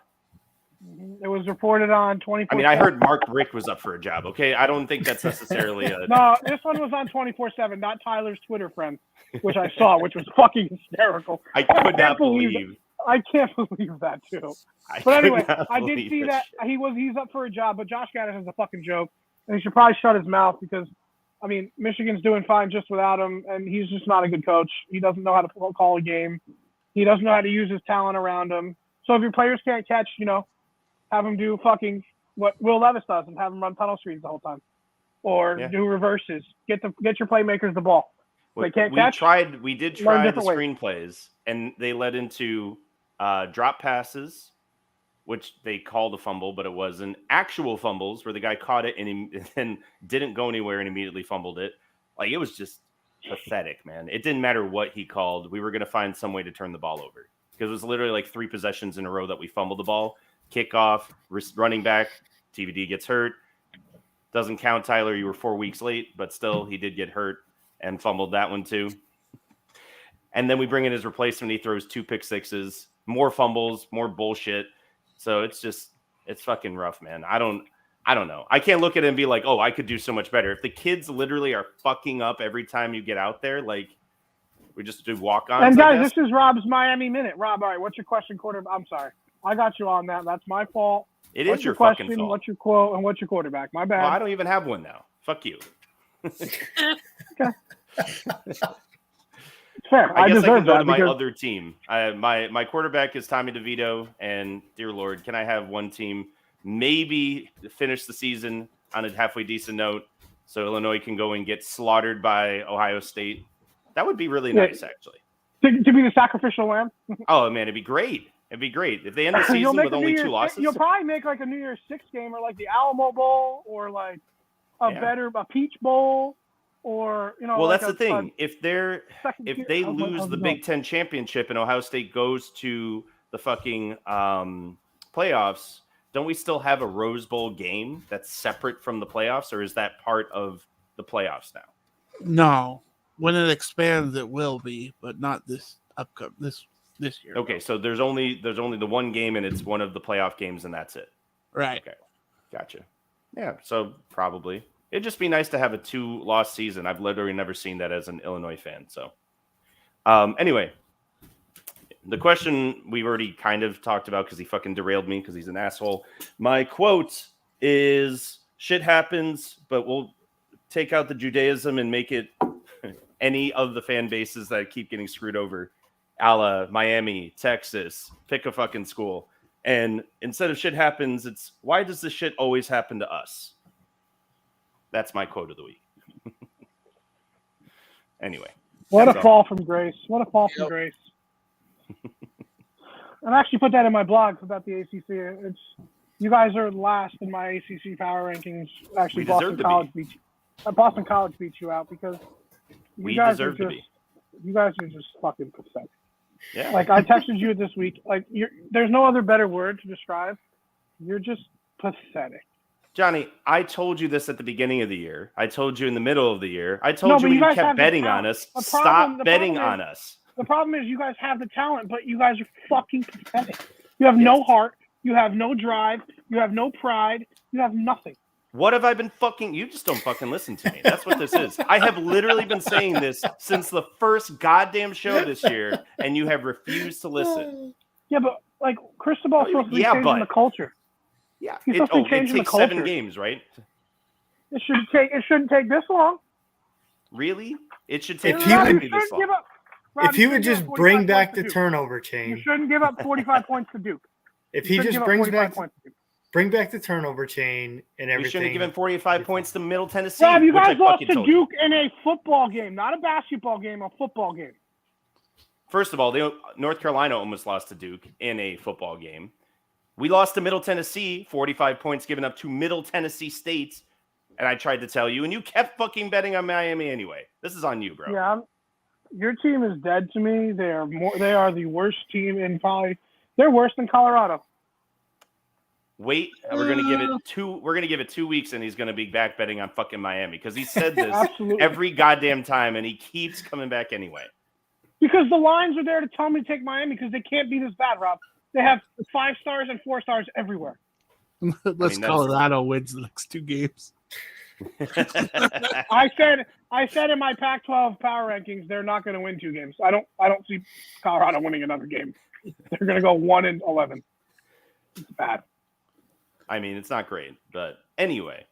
It was reported on 24/7. I mean, I heard Mark Rick was up for a job. Okay, I don't think that's necessarily a. No, this one was on 24/7, not Tyler's Twitter friend, which I saw, which was fucking hysterical. I could not can't believe. I can't believe that too. I But could anyway, not I did believe see this that shit. he's up for a job, but Josh Gaddis is a fucking joke, and he should probably shut his mouth because, I mean, Michigan's doing fine just without him, and he's just not a good coach. He doesn't know how to call a game. He doesn't know how to use his talent around him. So if your players can't catch, have him do fucking what Will Levis does and have him run tunnel screens the whole time, or do reverses. Get your playmakers the ball. They can't catch. We did try the different ways. screenplays, and they led into drop passes, which they called a fumble, but it wasn't. Actual fumbles where the guy caught it and didn't go anywhere and immediately fumbled it. Like, it was just pathetic, man. It didn't matter what he called. We were going to find some way to turn the ball over because it was literally like 3 possessions in a row that we fumbled the ball. Kickoff, running back, TVD gets hurt. Doesn't count, Tyler. You were 4 weeks late, but still, he did get hurt and fumbled that one too. And then we bring in his replacement. He throws 2 pick sixes, more fumbles, more bullshit. So it's fucking rough, man. I don't know. I can't look at it and be like, oh, I could do so much better. If the kids literally are fucking up every time you get out there, like, we just do walk-ons. And guys, this is Rob's Miami Minute. Rob, all right, what's your question, I'm sorry. I got you on that. That's my fault. What's your fucking question? fault. What's your quote? And what's your quarterback? My bad. Well, I don't even have one now. Fuck you. Okay. It's fair. I guess I deserve can go that to my because other team. My quarterback is Tommy DeVito, and dear Lord, can I have one team maybe finish the season on a halfway decent note so Illinois can go and get slaughtered by Ohio State? That would be really nice, actually. to be the sacrificial lamb. Oh, man, it'd be great. It'd be great. If they end the season with only 2 losses. You'll probably make like a New Year's Six game or like the Alamo Bowl or like a Peach Bowl or, Well, like that's the thing. If they lose the Big Ten championship and Ohio State goes to the fucking playoffs, don't we still have a Rose Bowl game that's separate from the playoffs, or is that part of the playoffs now? No. When it expands, it will be, but not this year. Okay, so there's only the one game, and it's one of the playoff games, and that's it. Right. Okay, gotcha. Yeah, so probably it'd just be nice to have a 2-loss season. I've literally never seen that as an Illinois fan. So, anyway, the question we've already kind of talked about because he fucking derailed me because he's an asshole. My quote is "Shit happens, but we'll take out the Judaism and make it any of the fan bases that keep getting screwed over, a la Miami, Texas, pick a fucking school. And instead of shit happens, it's why does this shit always happen to us?" That's my quote of the week. Anyway. What a fall from grace. What a fall from grace. I've actually put that in my blog about the ACC. You guys are last in my ACC power rankings. Actually, Boston College beat you out because you guys are just fucking pathetic. Yeah. Like, I texted you this week. Like, there's no other better word to describe. You're just pathetic. Johnny, I told you this at the beginning of the year. I told you in the middle of the year. I told you when you kept betting on us, stop betting on us. The problem is you guys have the talent, but you guys are fucking pathetic. You have no heart. You have no drive. You have no pride. You have nothing. What have I been fucking? You just don't fucking listen to me. That's what this is. I have literally been saying this since the first goddamn show this year, and you have refused to listen. Yeah, but like Cristobal's supposed to be changing the culture. Yeah, it takes 7 games, right? It shouldn't take this long. Really? It should take this long. If he would just bring back the turnover chain. You shouldn't give up 45 points to Duke. If he just bring back the turnover chain and everything. We shouldn't have given 45 points to Middle Tennessee. Rob, you guys lost to Duke in a football game, not a basketball game, a football game. First of all, North Carolina almost lost to Duke in a football game. We lost to Middle Tennessee, 45 points given up to Middle Tennessee State, and I tried to tell you, and you kept fucking betting on Miami anyway. This is on you, bro. Yeah, your team is dead to me. They are the worst team in probably. They're worse than Colorado. Wait, we're gonna give it 2 weeks, and he's gonna be back betting on fucking Miami because he said this every goddamn time, and he keeps coming back anyway. Because the lines are there to tell me to take Miami because they can't be this bad, Rob. They have 5 stars and 4 stars everywhere. Unless Colorado wins the next 2 games. I said in my Pac-12 power rankings they're not going to win 2 games. I don't see Colorado winning another game. They're going to go 1-11. It's bad. I mean, it's not great, but anyway,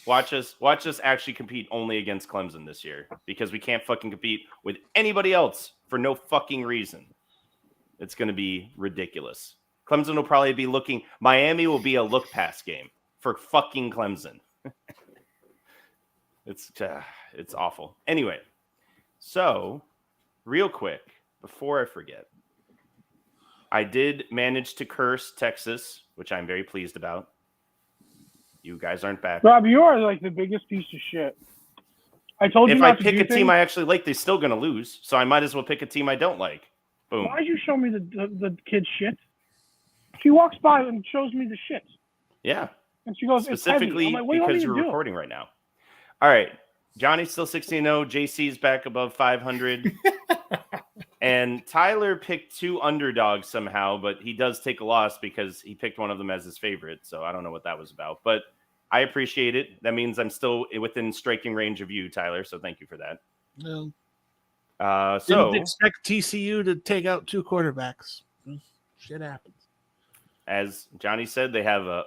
watch us actually compete only against Clemson this year because we can't fucking compete with anybody else for no fucking reason. It's going to be ridiculous. Clemson will probably be looking. Miami will be a look pass game for fucking Clemson. It's awful. Anyway, so real quick before I forget, I did manage to curse Texas, which I'm very pleased about. You guys aren't back. Rob, you are like the biggest piece of shit. I told you if I not to pick do a team I actually like, they're still going to lose. So I might as well pick a team I don't like. Boom. Why'd you show me the kid's shit? She walks by and shows me the shit. Yeah. And she goes, specifically it's heavy. I'm like, what do you want because me to you're do? recording right now. All right. Johnny's still 16-0. JC's back above 500. And Tyler picked 2 underdogs somehow, but he does take a loss because he picked one of them as his favorite. So I don't know what that was about, but I appreciate it. That means I'm still within striking range of you, Tyler. So thank you for that. No. So Didn't expect TCU to take out 2 quarterbacks. Shit happens. As Johnny said, they have a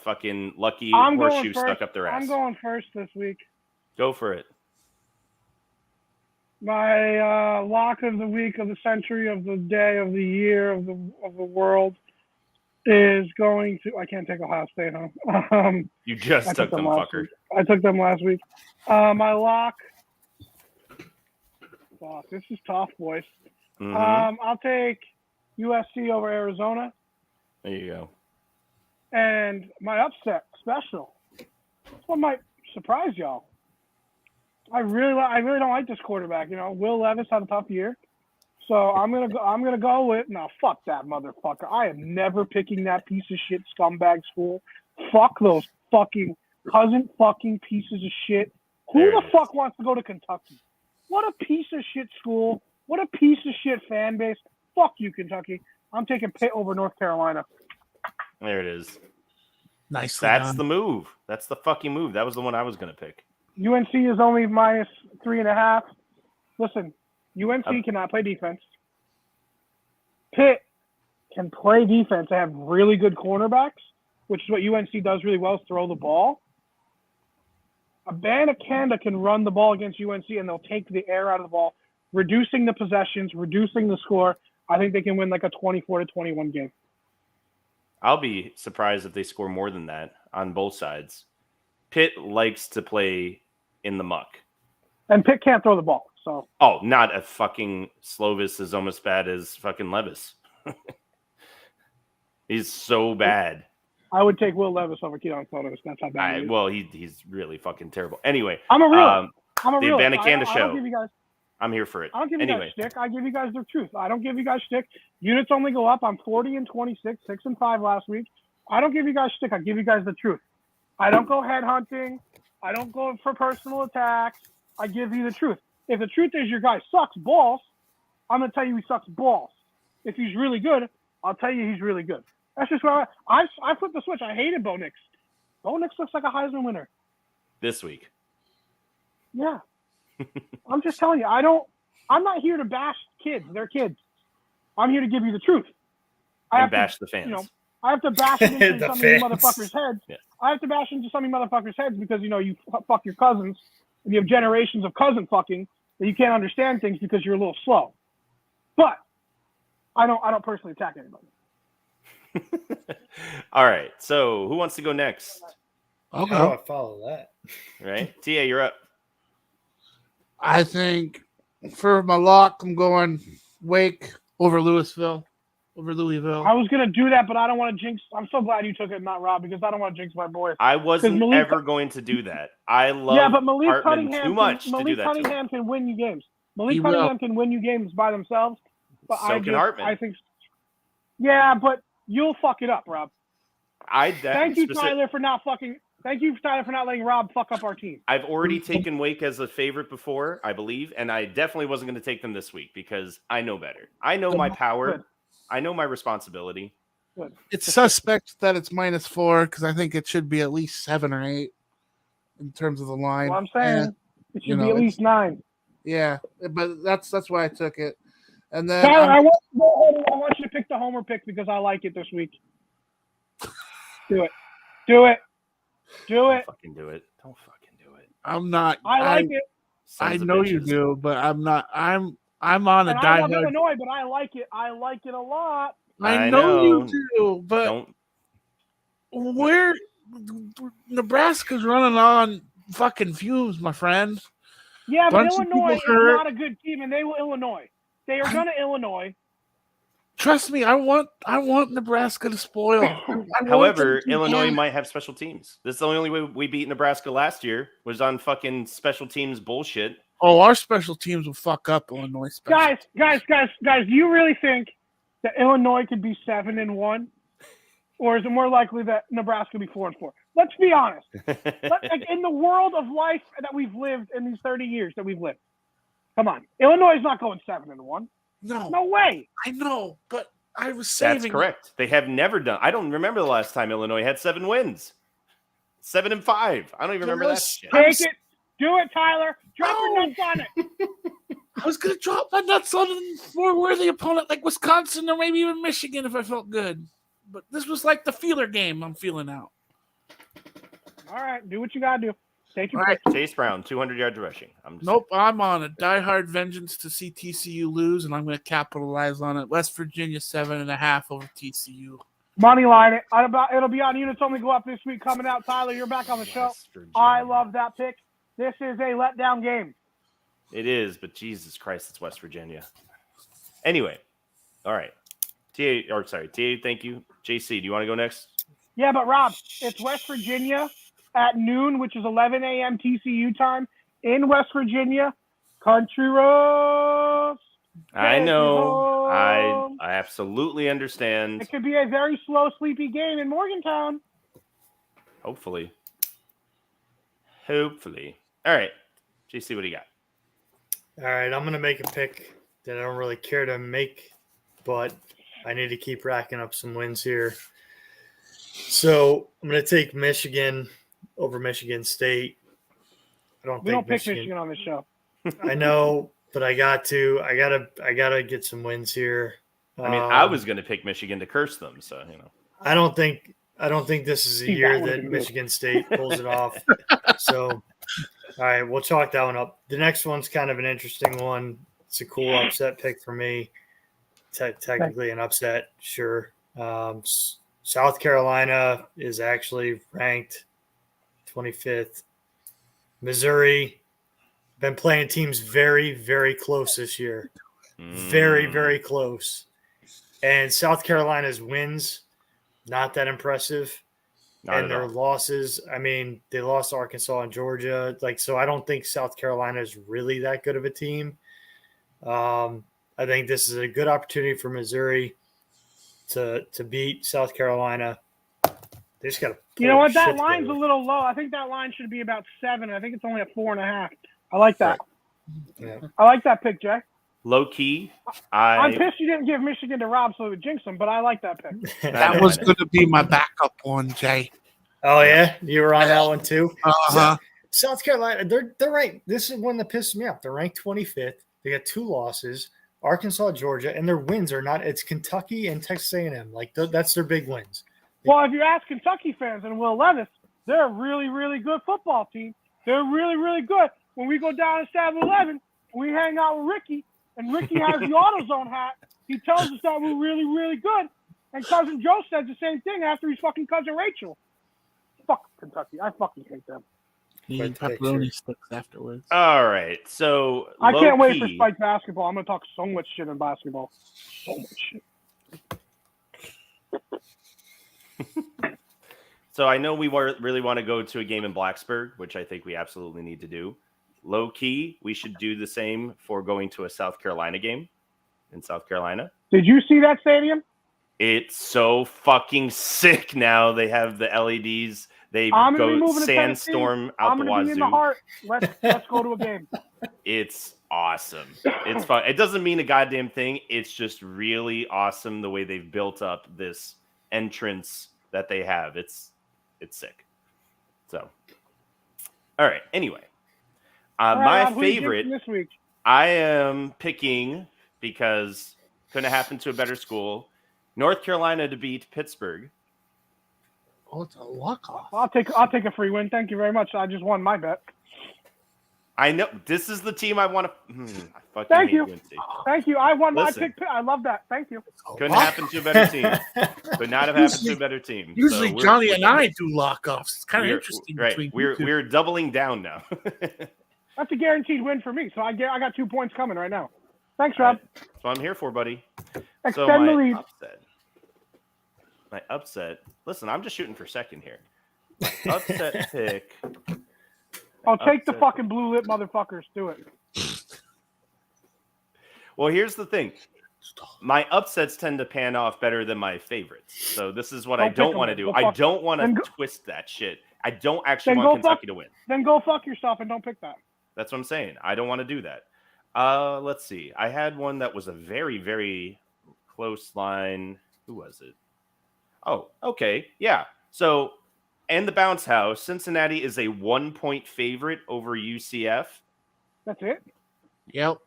fucking lucky I'm horseshoe going stuck up their ass. I'm going first this week. Go for it. My lock of the week, of the century, of the day, of the year, of the world is going to. I can't take Ohio State home. You just took them, last fucker. week. I took them last week. My lock. Fuck, this is tough, boys. Mm-hmm. I'll take USC over Arizona. There you go. And my upset special. This one might surprise y'all. I really don't like this quarterback. You know, Will Levis had a tough year, so I'm gonna go with no. Fuck that motherfucker. I am never picking that piece of shit scumbag school. Fuck those fucking cousin fucking pieces of shit. Who There the it is. fuck wants to go to Kentucky? What a piece of shit school. What a piece of shit fan base. Fuck you, Kentucky. I'm taking Pitt over North Carolina. There it is. Nice. That's the move. That's the fucking move. That was the one I was going to pick. UNC is only minus 3.5. Listen, UNC cannot play defense. Pitt can play defense. They have really good cornerbacks, which is what UNC does really well, is throw the ball. Urbana Canada can run the ball against UNC, and they'll take the air out of the ball, reducing the possessions, reducing the score. I think they can win like a 24-21 game. I'll be surprised if they score more than that on both sides. Pitt likes to play in the muck. And Pitt can't throw the ball, so. Oh, not a fucking Slovis is almost bad as fucking Levis. He's so bad. I would take Will Levis over Keelan Slovis. That's how bad he is. Well, he's really fucking terrible. Anyway, I'm a realist. the Urbana Canada I show. don't give you guys. I'm here for it. I don't give you Anyway, guys shtick. I give you guys the truth. I don't give you guys shtick. Units only go up. I'm 40-26, 6-5 last week. I don't give you guys shtick. I give you guys the truth. I don't go headhunting. I don't go for personal attacks. I give you the truth. If the truth is your guy sucks balls, I'm going to tell you he sucks balls. If he's really good, I'll tell you he's really good. That's just what I flipped the switch. I hated Bo Nix. Bo Nix looks like a Heisman winner. this week. Yeah. I'm just telling you, I'm not here to bash kids. They're kids. I'm here to give you the truth. And bash the fans. You know, I have to bash into The some of you fans. motherfuckers' heads. Yeah. I have to bash into some of you motherfuckers' heads because, you know, you fuck your cousins and you have generations of cousin fucking that you can't understand things because you're a little slow. But I don't personally attack anybody. All right. So who wants to go next? I'll How do I go. follow that? Right? TA, you're up. I think for my lock, I'm going Wake over Louisville, over Louisville. I was going to do that, but I don't want to jinx. I'm so glad you took it, not Rob, because I don't want to jinx my boy. I wasn't Malik- ever going to do that. I love Yeah, but Malik Hartman Cunningham, too much to do Malik that to him. Cunningham can win you games. Malik He will. Cunningham can win you games by themselves. But So can Hartman. I think. Yeah, but you'll fuck it up, Rob. Thank Thank you, Tyler, for not fucking. Thank you, Tyler, for not letting Rob fuck up our team. I've already taken Wake as a favorite before, I believe, and I definitely wasn't going to take them this week because I know better. I know my power. Good. I know my responsibility. It's suspect that it's -4 because I think it should be at least 7 or 8 in terms of the line. Well, I'm saying And, it should you be know, at least 9. yeah, but that's why I took it. And then Tyler, I want you to pick the homer pick because I like it this week. Do it. Do it. Do Don't it. fucking do it. Don't fucking do it. I'm not. I like it. I Sons of know you bitches. do, but I'm not. I'm on a And I love diehard. Illinois, but I like it. I like it a lot. I I know you know. do, but Don't. where Nebraska's running on fucking fumes, my friend. Yeah, but Bunch of Illinois is people hurt. not a good team, and they will Illinois. They are going to Illinois. Trust me, I want Nebraska to spoil. I want However, them to Illinois win. might have special teams. This is the only way we beat Nebraska last year was on fucking special teams bullshit. Oh, our special teams will fuck up Illinois. Special. Guys, do you really think that Illinois could be 7-1? Or is it more likely that Nebraska will be 4-4? Let's be honest. Like, in the world of life that we've lived in these 30 years that we've lived, come on. Illinois is not going 7-1. No, No way. I know, but I was saving. That's correct. They have never done. I don't remember the last time Illinois had 7 wins. 7-5. I don't even remember that shit. Take it. Do it, Tyler. Drop your nuts on it. I was gonna drop my nuts on a more worthy opponent like Wisconsin or maybe even Michigan if I felt good. But this was like the feeler game I'm feeling out. All right. Do what you got to do. Take your All right. Chase Brown, 200 yards rushing. Nope, I'm on a diehard vengeance to see TCU lose, and I'm going to capitalize on it. West Virginia 7.5 over TCU. Money line it. It'll be on Units Only Go Up this week coming out. Tyler, you're back on the show. West Virginia. I love that pick. This is a letdown game. It is, but Jesus Christ, it's West Virginia. Anyway, all right. TA, thank you. JC, do you want to go next? Yeah, but Rob, it's West Virginia at noon, which is 11 a.m. TCU time in West Virginia. Country roast. I know. home. I absolutely understand. It could be a very slow, sleepy game in Morgantown. Hopefully. All right. JC, what do you got? All right, I'm going to make a pick that I don't really care to make, but I need to keep racking up some wins here. So I'm going to take Michigan over Michigan State. We don't pick Michigan on this show. I know, but I got to. I gotta get some wins here. I mean, I was going to pick Michigan to curse them, so you know. I don't think this is a Steve, year that would've that been Michigan State pulls it off. So, all right, we'll chalk that one up. The next one's kind of an interesting one. It's a cool upset pick for me. Technically an upset, sure. South Carolina is actually ranked 25th. Missouri been playing teams very, very close this year. Very, very close. And South Carolina's wins, not that impressive. Not And at their all. losses, I mean, they lost to Arkansas and Georgia. So I don't think South Carolina is really that good of a team. I think this is a good opportunity for Missouri to beat South Carolina. They just got to. You know what? That line's a little low. I think that line should be about 7. I think it's only at 4.5. I like that. Yeah. I like that pick, Jay. Low key, I'm pissed you didn't give Michigan to Rob so it would jinx him, but I like that pick. That was going to be my backup one, Jay. Oh yeah, you were on that one too. Uh-huh. South Carolina, they're ranked. This is one that pisses me off. They're ranked 25th. They got 2 losses: Arkansas, Georgia, and their wins are not. It's Kentucky and Texas A&M. That's their big wins. Well, if you ask Kentucky fans and Will Levis, they're a really, really good football team. They're really, really good. When we go down to 7-Eleven, we hang out with Ricky, and Ricky has the AutoZone hat. He tells us that we're really, really good. And Cousin Joe says the same thing after he's fucking Cousin Rachel. Fuck Kentucky. I fucking hate them. Eating pepperoni sticks afterwards. All right, so I can't wait for low-key- Spike basketball. I'm going to talk so much shit in basketball. So much shit. So I know we really want to go to a game in Blacksburg, which I think we absolutely need to do. Low key, we should do the same for going to a South Carolina game in South Carolina. Did you see that stadium? It's so fucking sick now. They have the LEDs. They I'm gonna be go moving to sandstorm Tennessee. out I'm the gonna be in the wazoo. heart. Let's go to a game. It's awesome. It's fun. It doesn't mean a goddamn thing. It's just really awesome the way they've built up this entrance that they have. It's sick. So, all right. Anyway, All right, my Rob, who you favorite. jinxing this week. I am picking because couldn't happen to a better school. North Carolina to beat Pittsburgh. Oh, it's a walk-off. I'll take a free win. Thank you very much. I just won my bet. I know this is the team I want to. I fucking Thank hate you. UNC. Thank you. I won. Listen. I picked. I love that. Thank you. Couldn't happen to a better team. Could not have happened to a better team. Usually, So Johnny and I do lock-offs. It's kind of we're- interesting. Right. Between We're you two. we're doubling down now. That's a guaranteed win for me. So I got 2 points coming right now. Thanks, Rob. That's what I'm here for, buddy. Extend the lead. My upset. Listen, I'm just shooting for second here. Upset pick. I'll take the upset. fucking blue lip motherfuckers. Do it. Well, here's the thing. My upsets tend to pan off better than my favorites. So this is what I Don't pick don't them want to then. do. Go I fuck- don't want then to go- twist that shit. I don't actually Then want go fuck- Kentucky to win. Then go fuck yourself and don't pick that. That's what I'm saying. I don't want to do that. Let's see. I had one that was a very, very close line. Who was it? Oh, okay. Yeah. So, and the bounce house, Cincinnati is a 1-point favorite over UCF. That's it. Yep.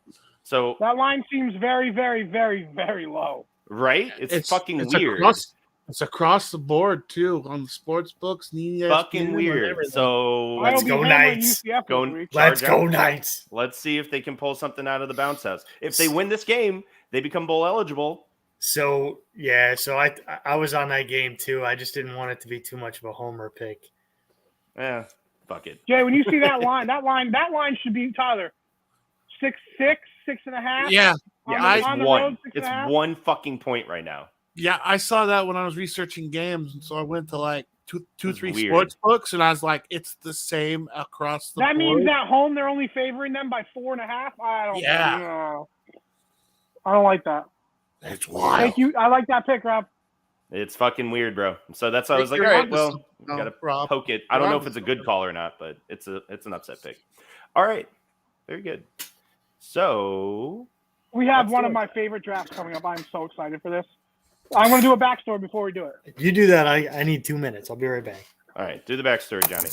So, That line seems very, very, very, very low. right? It's fucking weird. It's across the board too on the sports books. Fucking weird. So, Let's I'll be go hammering Knights. UCF Go- this week. Let's Charge go, out. Knights. let's see if they can pull something out of the bounce house. If they win this game, they become bowl eligible. So yeah, so I was on that game too. I just didn't want it to be too much of a homer pick. Yeah, fuck it. Jay, when you see that line should be Tyler 6'6", 6.5. Yeah, On the road, 6.5. 1 fucking point right now. yeah. I saw that when I was researching games, and so I went to like two, That's 3 weird. sports books, and I was like, it's the same across the That board. means at home they're only favoring them by 4.5. I don't. Yeah. know. I don't like that. It's wild. Thank you. I like that pick, Rob. It's fucking weird, bro. So that's why I was like, You're all right, onto well, something, we gotta Rob. poke it. I don't know Rob if it's a is- good call or not, but it's an upset pick. All right, very good. So We have Let's one do of it. my favorite drafts coming up. I'm so excited for this. I'm going to do a backstory before we do it. If you do that, I need 2 minutes. I'll be right back. all right, do the backstory, Johnny.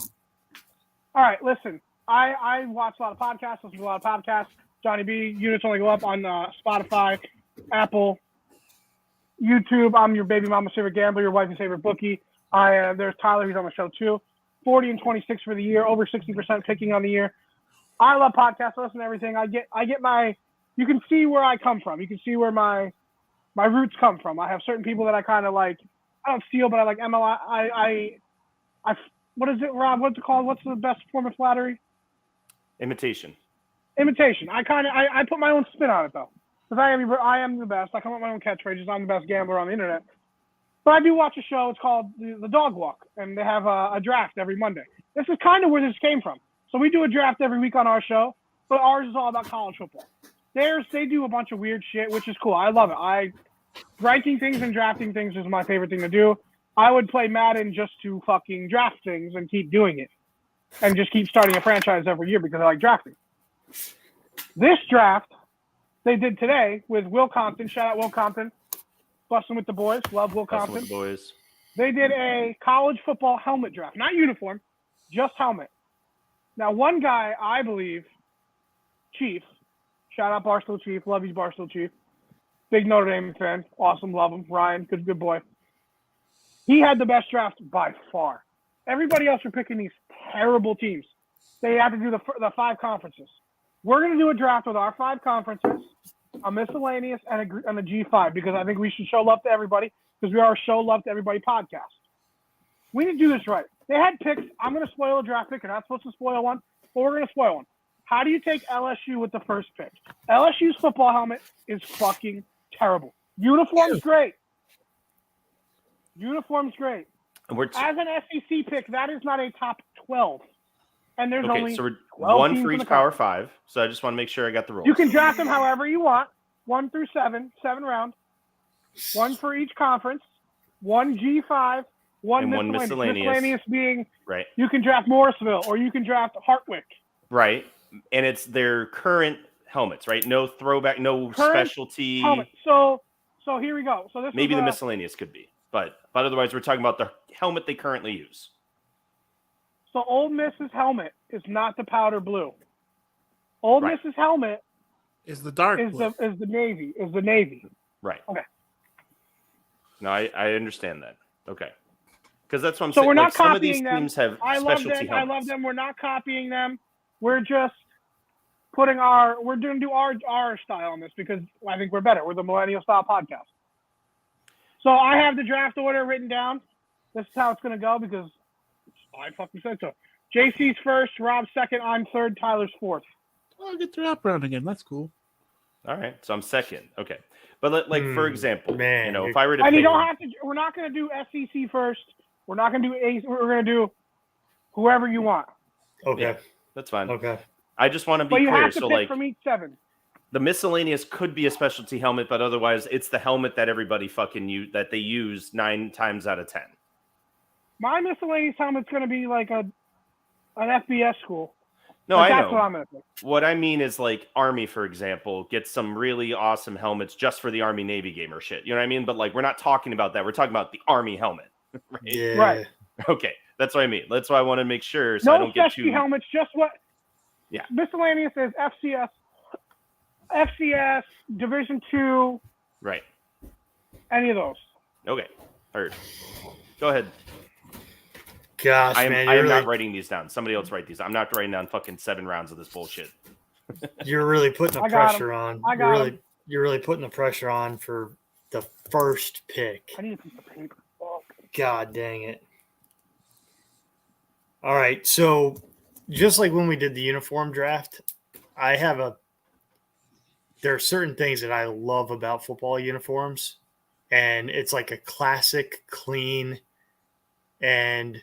All right, listen. I watch a lot of podcasts, listen to a lot of podcasts. Johnny B, units only go up on Spotify, Apple, YouTube. I'm your baby mama's favorite gambler, your wife's favorite bookie. There's Tyler, he's on the show too. 40-26 for the year, over 60% picking on the year. I love podcasts. I listen to everything. I get my. You can see where I come from. You can see where my roots come from. I have certain people that I kind of like. I don't steal, but I like MLI. I what is it, Rob? What's it called? What's the best form of flattery? Imitation. Imitation. I put my own spin on it though, because I am the best. I come up with my own catchphrases. I'm the best gambler on the internet. But I do watch a show. It's called the Dog Walk, and they have a draft every Monday. This is kind of where this came from. So we do a draft every week on our show, but ours is all about college football. They do a bunch of weird shit, which is cool. I love it. Ranking things and drafting things is my favorite thing to do. I would play Madden just to fucking draft things and keep doing it, and just keep starting a franchise every year because I like drafting. This draft they did today with Will Compton. Shout out Will Compton. Busting with the boys. Love Will Bustin' Compton. with the boys. They did a college football helmet draft. Not uniform, just helmet. Now, one guy, I believe, Chief. Shout out Barstool Chief. Love you, Barstool Chief. Big Notre Dame fan. Awesome. Love him. Ryan, good boy. He had the best draft by far. Everybody else were picking these terrible teams. They had to do the 5 conferences. We're going to do a draft with our 5 conferences, a miscellaneous, and a G5, because I think we should show love to everybody, because we are a show love to everybody podcast. We need to do this right. They had picks. I'm going to spoil a draft pick. You're not supposed to spoil one, but we're going to spoil one. How do you take LSU with the first pick? LSU's football helmet is fucking terrible. Uniform's great. Uniform's great. And we're As an SEC pick, that is not a top 12. And there's okay. only So we're 12 one teams for in each the Power conference. 5. So I just want to make sure I got the rules. You can draft them however you want. 1 through 7 round. 1 for each conference. 1 G5, And one miscellaneous. Miscellaneous being Right. you can draft Morrisville or you can draft Hartwick. Right. And it's their current helmets, right? No throwback, no Current specialty. Helmet. So here we go. So this Maybe was, the miscellaneous could be, but otherwise we're talking about the helmet they currently use. So Ole Miss's helmet is not the powder blue. Ole Right. Miss's helmet Is the dark is blue. the navy. Is the navy. Right. Okay. No, I understand that. Okay. Because that's what I'm So saying. we're not Like, some of these copying them. teams have I love specialty them. I helmets. love them. We're not copying them. We're just putting we're going to do our style on this because I think we're better. We're the millennial style podcast. So I have the draft order written down. This is how it's going to go because I fucking said so. JC's first, Rob's second, I'm third, Tyler's fourth. Oh, I'll get the wrap round again. That's cool. All right. So I'm second. Okay. But like for example, man, you know, you're- if I were to And you pick, don't have to. We're not going to do SEC first. We're not going to do A. We're going to do whoever you want. Okay. Yeah. that's fine. Okay. I just want to be But you clear. have to So pick like from each 7. the miscellaneous could be a specialty helmet, but otherwise it's the helmet that everybody fucking that they use 9 times out of 10. My miscellaneous helmet's going to be like an FBS school. No, Like, I that's know. what I'm going to pick. What I mean is like Army, for example, gets some really awesome helmets just for the Army Navy game or shit. You know what I mean? But like we're not talking about that. We're talking about the Army helmet. Right? Yeah. Right. Okay. That's what I mean. That's why I want to make sure so I No don't get specialty too helmets, just what? Yeah. Miscellaneous is FCS, Division II, right. any of those. Okay. Heard. Go ahead. Gosh, I am man, I you're am really, not writing these down. Somebody else write these. I'm not writing down fucking 7 rounds of this bullshit. you're really putting the I got pressure on. I got him. You're really putting the pressure on for the first pick. I need a piece of paper. Fuck. God dang it. All right. So just like when we did the uniform draft, there are certain things that I love about football uniforms. And it's like a classic, clean, and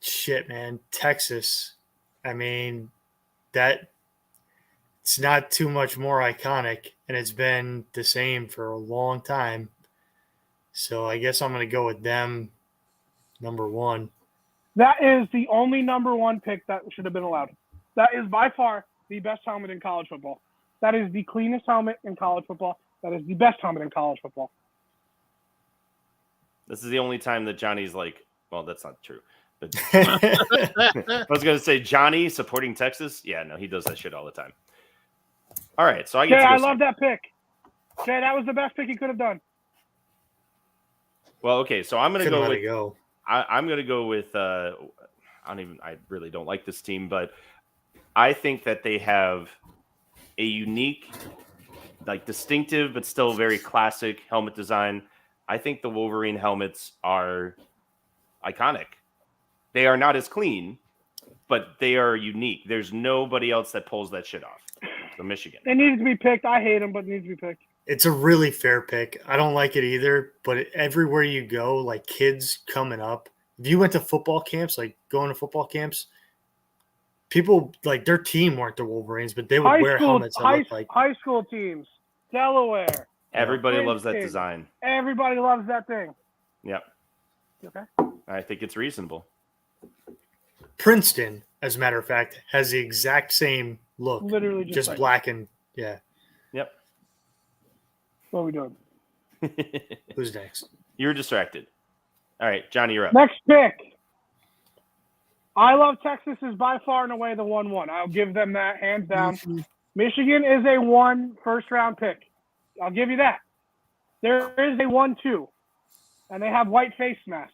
shit, man. Texas. I mean, that it's not too much more iconic, and it's been the same for a long time. So I guess I'm going to go with them, number 1. That is the only number 1 pick that should have been allowed. That is by far the best helmet in college football. That is the cleanest helmet in college football. That is the best helmet in college football. This is the only time that Johnny's like, well, that's not true. But I was going to say Johnny supporting Texas. Yeah, no, he does that shit all the time. All right, so I get Jay, to go I love second. that pick. Jay, that was the best pick he could have done. Well, okay, so I'm going to Couldn't go let with it go. I'm going to go with I really don't like this team, but I think that they have a unique, like distinctive but still very classic helmet design. I think the Wolverine helmets are iconic. They are not as clean, but they are unique. There's nobody else that pulls that shit off. So Michigan. It needs to be picked. I hate him, but it needs to be picked. It's a really fair pick. I don't like it either, but everywhere you go, like kids coming up, if you went to football camps, like going to football camps, people like their team weren't the Wolverines, but they would wear helmets that looked like. High school teams, Delaware. Everybody loves that Princeton. design. Everybody loves that thing. Yep. Okay. I think it's reasonable. Princeton, as a matter of fact, has the exact same look, Literally just like- black and yeah. Yep. What are we doing? Who's next? You're distracted. All right, Johnny, you're up. Next pick. I love Texas is by far and away the 1-1. I'll give them that hands down. Michigan is a 1 first-round pick. I'll give you that. There is a 1-2, and they have white face masks,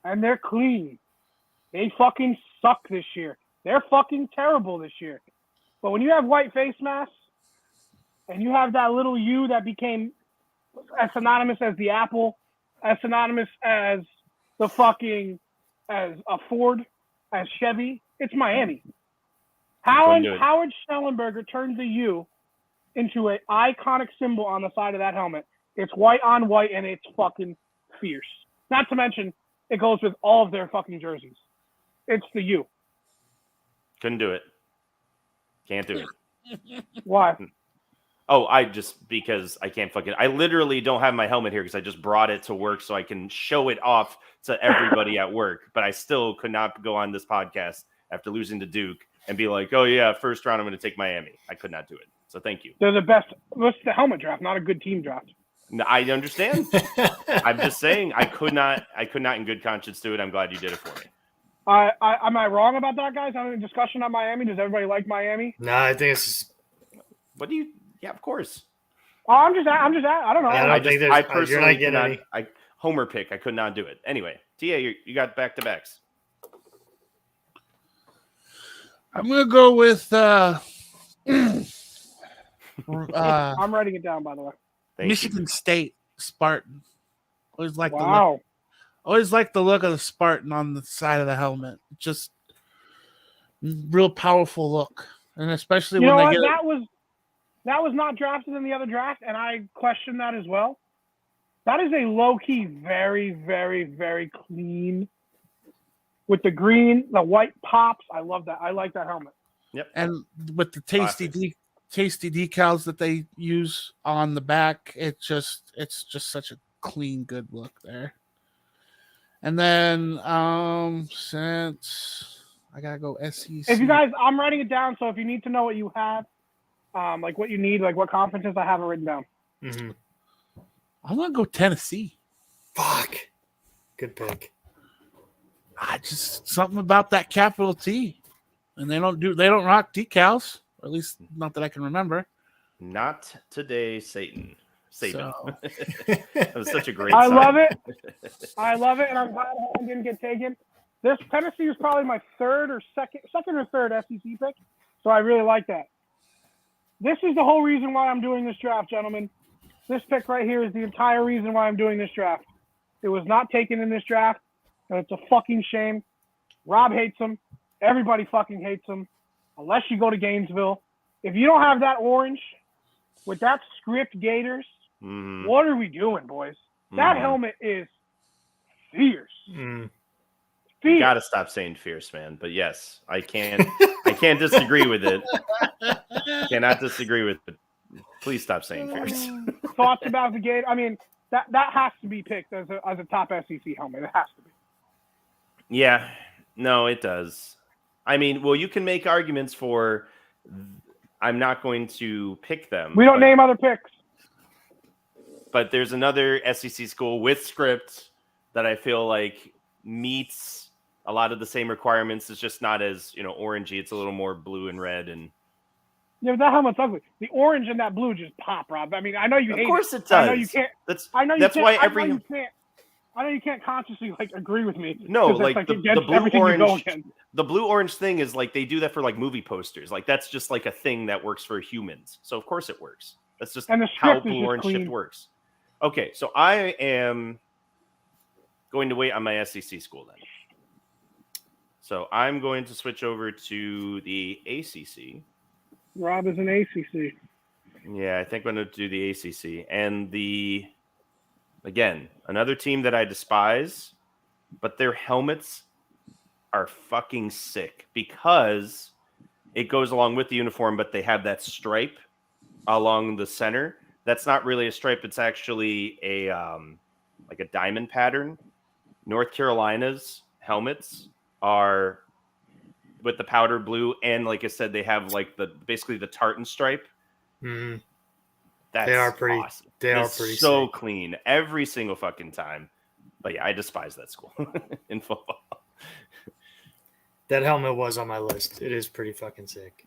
and they're clean. They fucking suck this year. They're fucking terrible this year. But when you have white face masks, and you have that little U that became as synonymous as the Apple, as synonymous as the fucking, as a Ford, as Chevy, it's Miami. Couldn't do it. Howard Schnellenberger turned the U into an iconic symbol on the side of that helmet. It's white on white, and it's fucking fierce. Not to mention, it goes with all of their fucking jerseys. It's the U. Couldn't do it. Can't do it. Why? Oh, because I can't I literally don't have my helmet here because I just brought it to work so I can show it off to everybody at work. But I still could not go on this podcast after losing to Duke and be like, oh, yeah, first round, I'm going to take Miami. I could not do it. So thank you. They're the best. What's the helmet draft? Not a good team draft. No, I understand. I'm just saying I could not in good conscience do it. I'm glad you did it for me. Am I wrong about that, guys? Having a discussion on Miami. Does everybody like Miami? No, I think it's. What do you? Yeah, of course. Oh, I don't know. Yeah, I personally you're not getting cannot. any. Homer pick. I could not do it. Anyway, TA, you got back to backs. I'm gonna go with I'm writing it down, by the way. Thank Michigan you. State Spartan. Always like Wow. the look of the Spartan on the side of the helmet. Just real powerful look, and especially You know when what? they get That was not drafted in the other draft, and I question that as well. That is a low-key, very, very, very clean. With the green, the white pops. I love that. I like that helmet. Yep. and with the tasty tasty decals that they use on the back, it's just such a clean, good look there. And then since I gotta go SEC. If you guys, I'm writing it down, so if you need to know what you have, like what you need, like what conferences, I have it written down. Mm-hmm. I'm gonna go Tennessee. Fuck. Good pick. I just something about that capital T, and they don't rock decals, or at least not that I can remember. Not today, Satan. So, That was such a great. I sign. love it. I love it, and I'm glad Holland didn't get taken. This Tennessee is probably my second or third SEC pick, so I really like that. This is the whole reason why I'm doing this draft, gentlemen. This pick right here is the entire reason why I'm doing this draft. It was not taken in this draft, and it's a fucking shame. Rob hates him. Everybody fucking hates him, unless you go to Gainesville. If you don't have that orange with that script Gators, what are we doing, boys? That helmet is fierce. Mm. You gotta stop saying fierce, man. But yes, I can't disagree with it. Cannot disagree with it. Please stop saying fierce. Thoughts about the Gator? I mean, that has to be picked as a top SEC helmet. It has to be. Yeah, no, it does. I mean, well, you can make arguments for. I'm not going to pick them. We don't name other picks. But there's another SEC school with script that I feel like meets a lot of the same requirements. It's just not as orangey. It's a little more blue and red and. Yeah, but that helmet's ugly. The orange and that blue just pop, Rob. I mean, I know you hate it. Of course it does. I know you can't. I know you can't consciously agree with me. No, like the blue orange. You The blue orange thing is like they do that for like movie posters. Like that's just like a thing that works for humans. So of course it works. That's just how blue orange shift works. Okay, so I am going to wait on my SEC school then. So I'm going to switch over to the ACC. Rob is an ACC. Yeah, I think I'm going to do the ACC. And again, another team that I despise, but their helmets are fucking sick because it goes along with the uniform, but they have that stripe along the center. That's not really a stripe. It's actually a like a diamond pattern. North Carolina's helmets are with the powder blue, and like I said, they have like basically the tartan stripe. Mm-hmm. That's they are pretty. Awesome. They are it's pretty so sick. Clean every single fucking time. But yeah, I despise that school in football. That helmet was on my list. It is pretty fucking sick.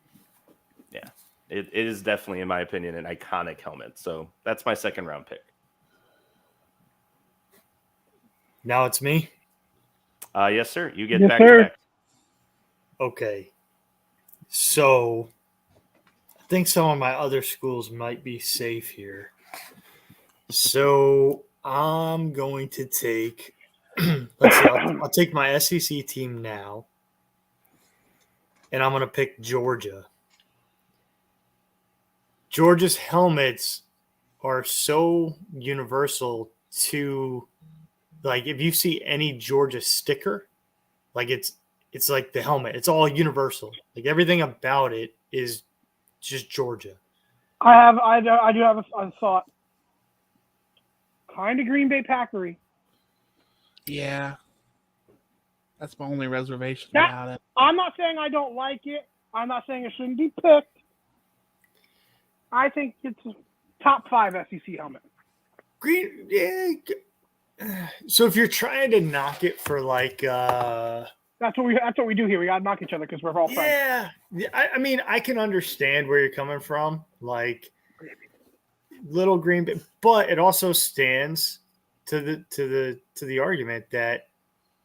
Yeah, it is definitely, in my opinion, an iconic helmet. So that's my second round pick. Now it's me. Yes, sir. You get Yes, back sir. to back. Okay. So I think some of my other schools might be safe here. So I'm going to take let's see, I'll take my SEC team now. And I'm going to pick Georgia. Georgia's helmets are so universal to, like, if you see any Georgia sticker, like it's like the helmet. It's all universal. Like everything about it is just Georgia. I do have a thought. Kind of Green Bay Packery. Yeah. That's my only reservation That- about it. I'm not saying I don't like it. I'm not saying it shouldn't be picked. I think it's a top 5 SEC helmet. Green, yeah. So if you're trying to knock it for like, That's what we do here. We gotta knock each other because we're all friends. yeah, I mean, I can understand where you're coming from, like little Green Bay, but it also stands to the argument that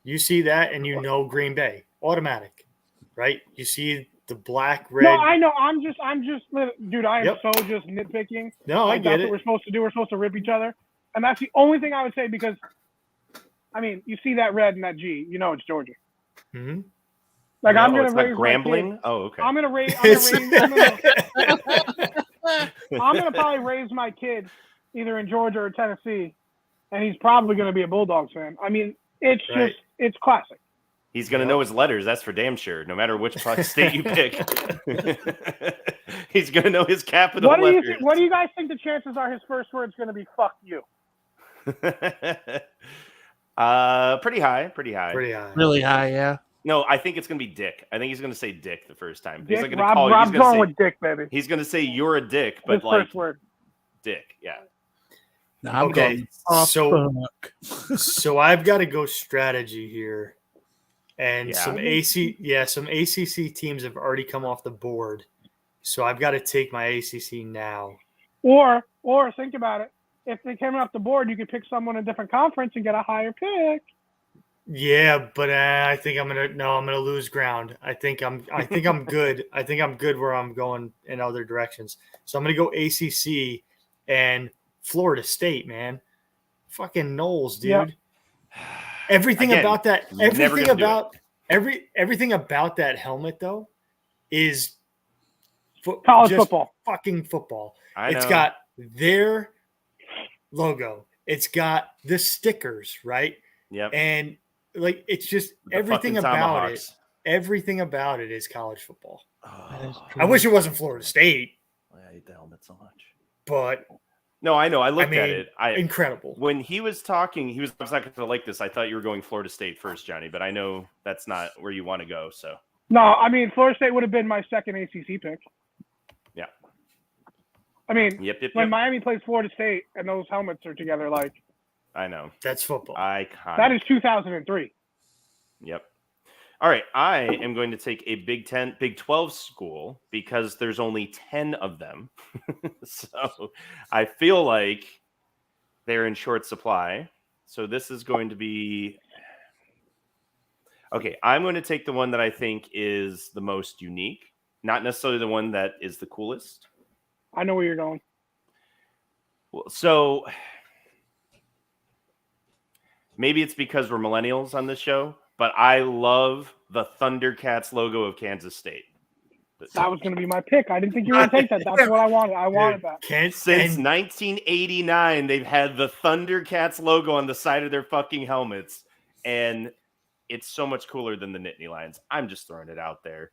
you see that and you know Green Bay automatic, right? You see the black, red. No, I know. I'm just, dude. I am Yep. so just nitpicking. No, I Like, get that's it. what we're supposed to do. We're supposed to rip each other, and that's the only thing I would say because, I mean, you see that red and that G, you know it's Georgia. Mm-hmm. Like I'm No, gonna it's not raise my Grambling. kid. Oh, okay. I'm gonna probably raise my kid either in Georgia or Tennessee, and he's probably gonna be a Bulldogs fan. I mean, it's Right. just it's classic. He's going to know his letters. That's for damn sure. No matter which state you pick, he's going to know his capital What do you letters. what do you guys think the chances are his first word's gonna be "fuck you"? Pretty high. Pretty high. Pretty high. Really high, yeah. No, I think it's going to be Dick. I think he's going to say Dick the first time. He's Dick, not going to call you. Rob's He's going going to with Dick, baby. say, he's going to say you're a dick, but His like first word. Dick. Yeah. No, I'm Okay, going off so- fuck. So I've got to go strategy here, and Yeah. some ACC teams have already come off the board, so I've got to take my ACC now. Or think about it. If they came off the board, you could pick someone in a different conference and get a higher pick. Yeah, but I think I'm gonna lose ground. I think I'm good. I think I'm good where I'm going in other directions. So I'm gonna go ACC and Florida State, man. Fucking Knowles, dude. Yep. Everything Again, about that, never everything gonna do about everything about that helmet though is College just football. fucking football. I It's know. got their logo. It's got the stickers, right? Yep. And like it's just The everything fucking about tomahawks. it. Everything about it is college football. That is Oh, true. I wish it wasn't Florida State, I hate the helmet so much. but No, I know. I looked mean, at it. incredible. When he was talking, I was not going to like this. I thought you were going Florida State first, Johnny, but I know that's not where you want to go. So No, I mean Florida State would have been my second ACC pick. Yeah. I mean, yep. when Miami plays Florida State and those helmets are together, like I know. That's football. Iconic. that is 2003. Yep. All right. I am going to take a Big 12 school because there's only 10 of them. So I feel like they're in short supply. So this is going to be. Okay. I'm going to take the one that I think is the most unique, not necessarily the one that is the coolest. I know where you're going. Well, so maybe it's because we're millennials on this show, but I love the Thundercats logo of Kansas State. That was going to be my pick. I didn't think you were going to take that. That's what I wanted. I wanted that. Since 1989, they've had the Thundercats logo on the side of their fucking helmets, and it's so much cooler than the Nittany Lions. I'm just throwing it out there.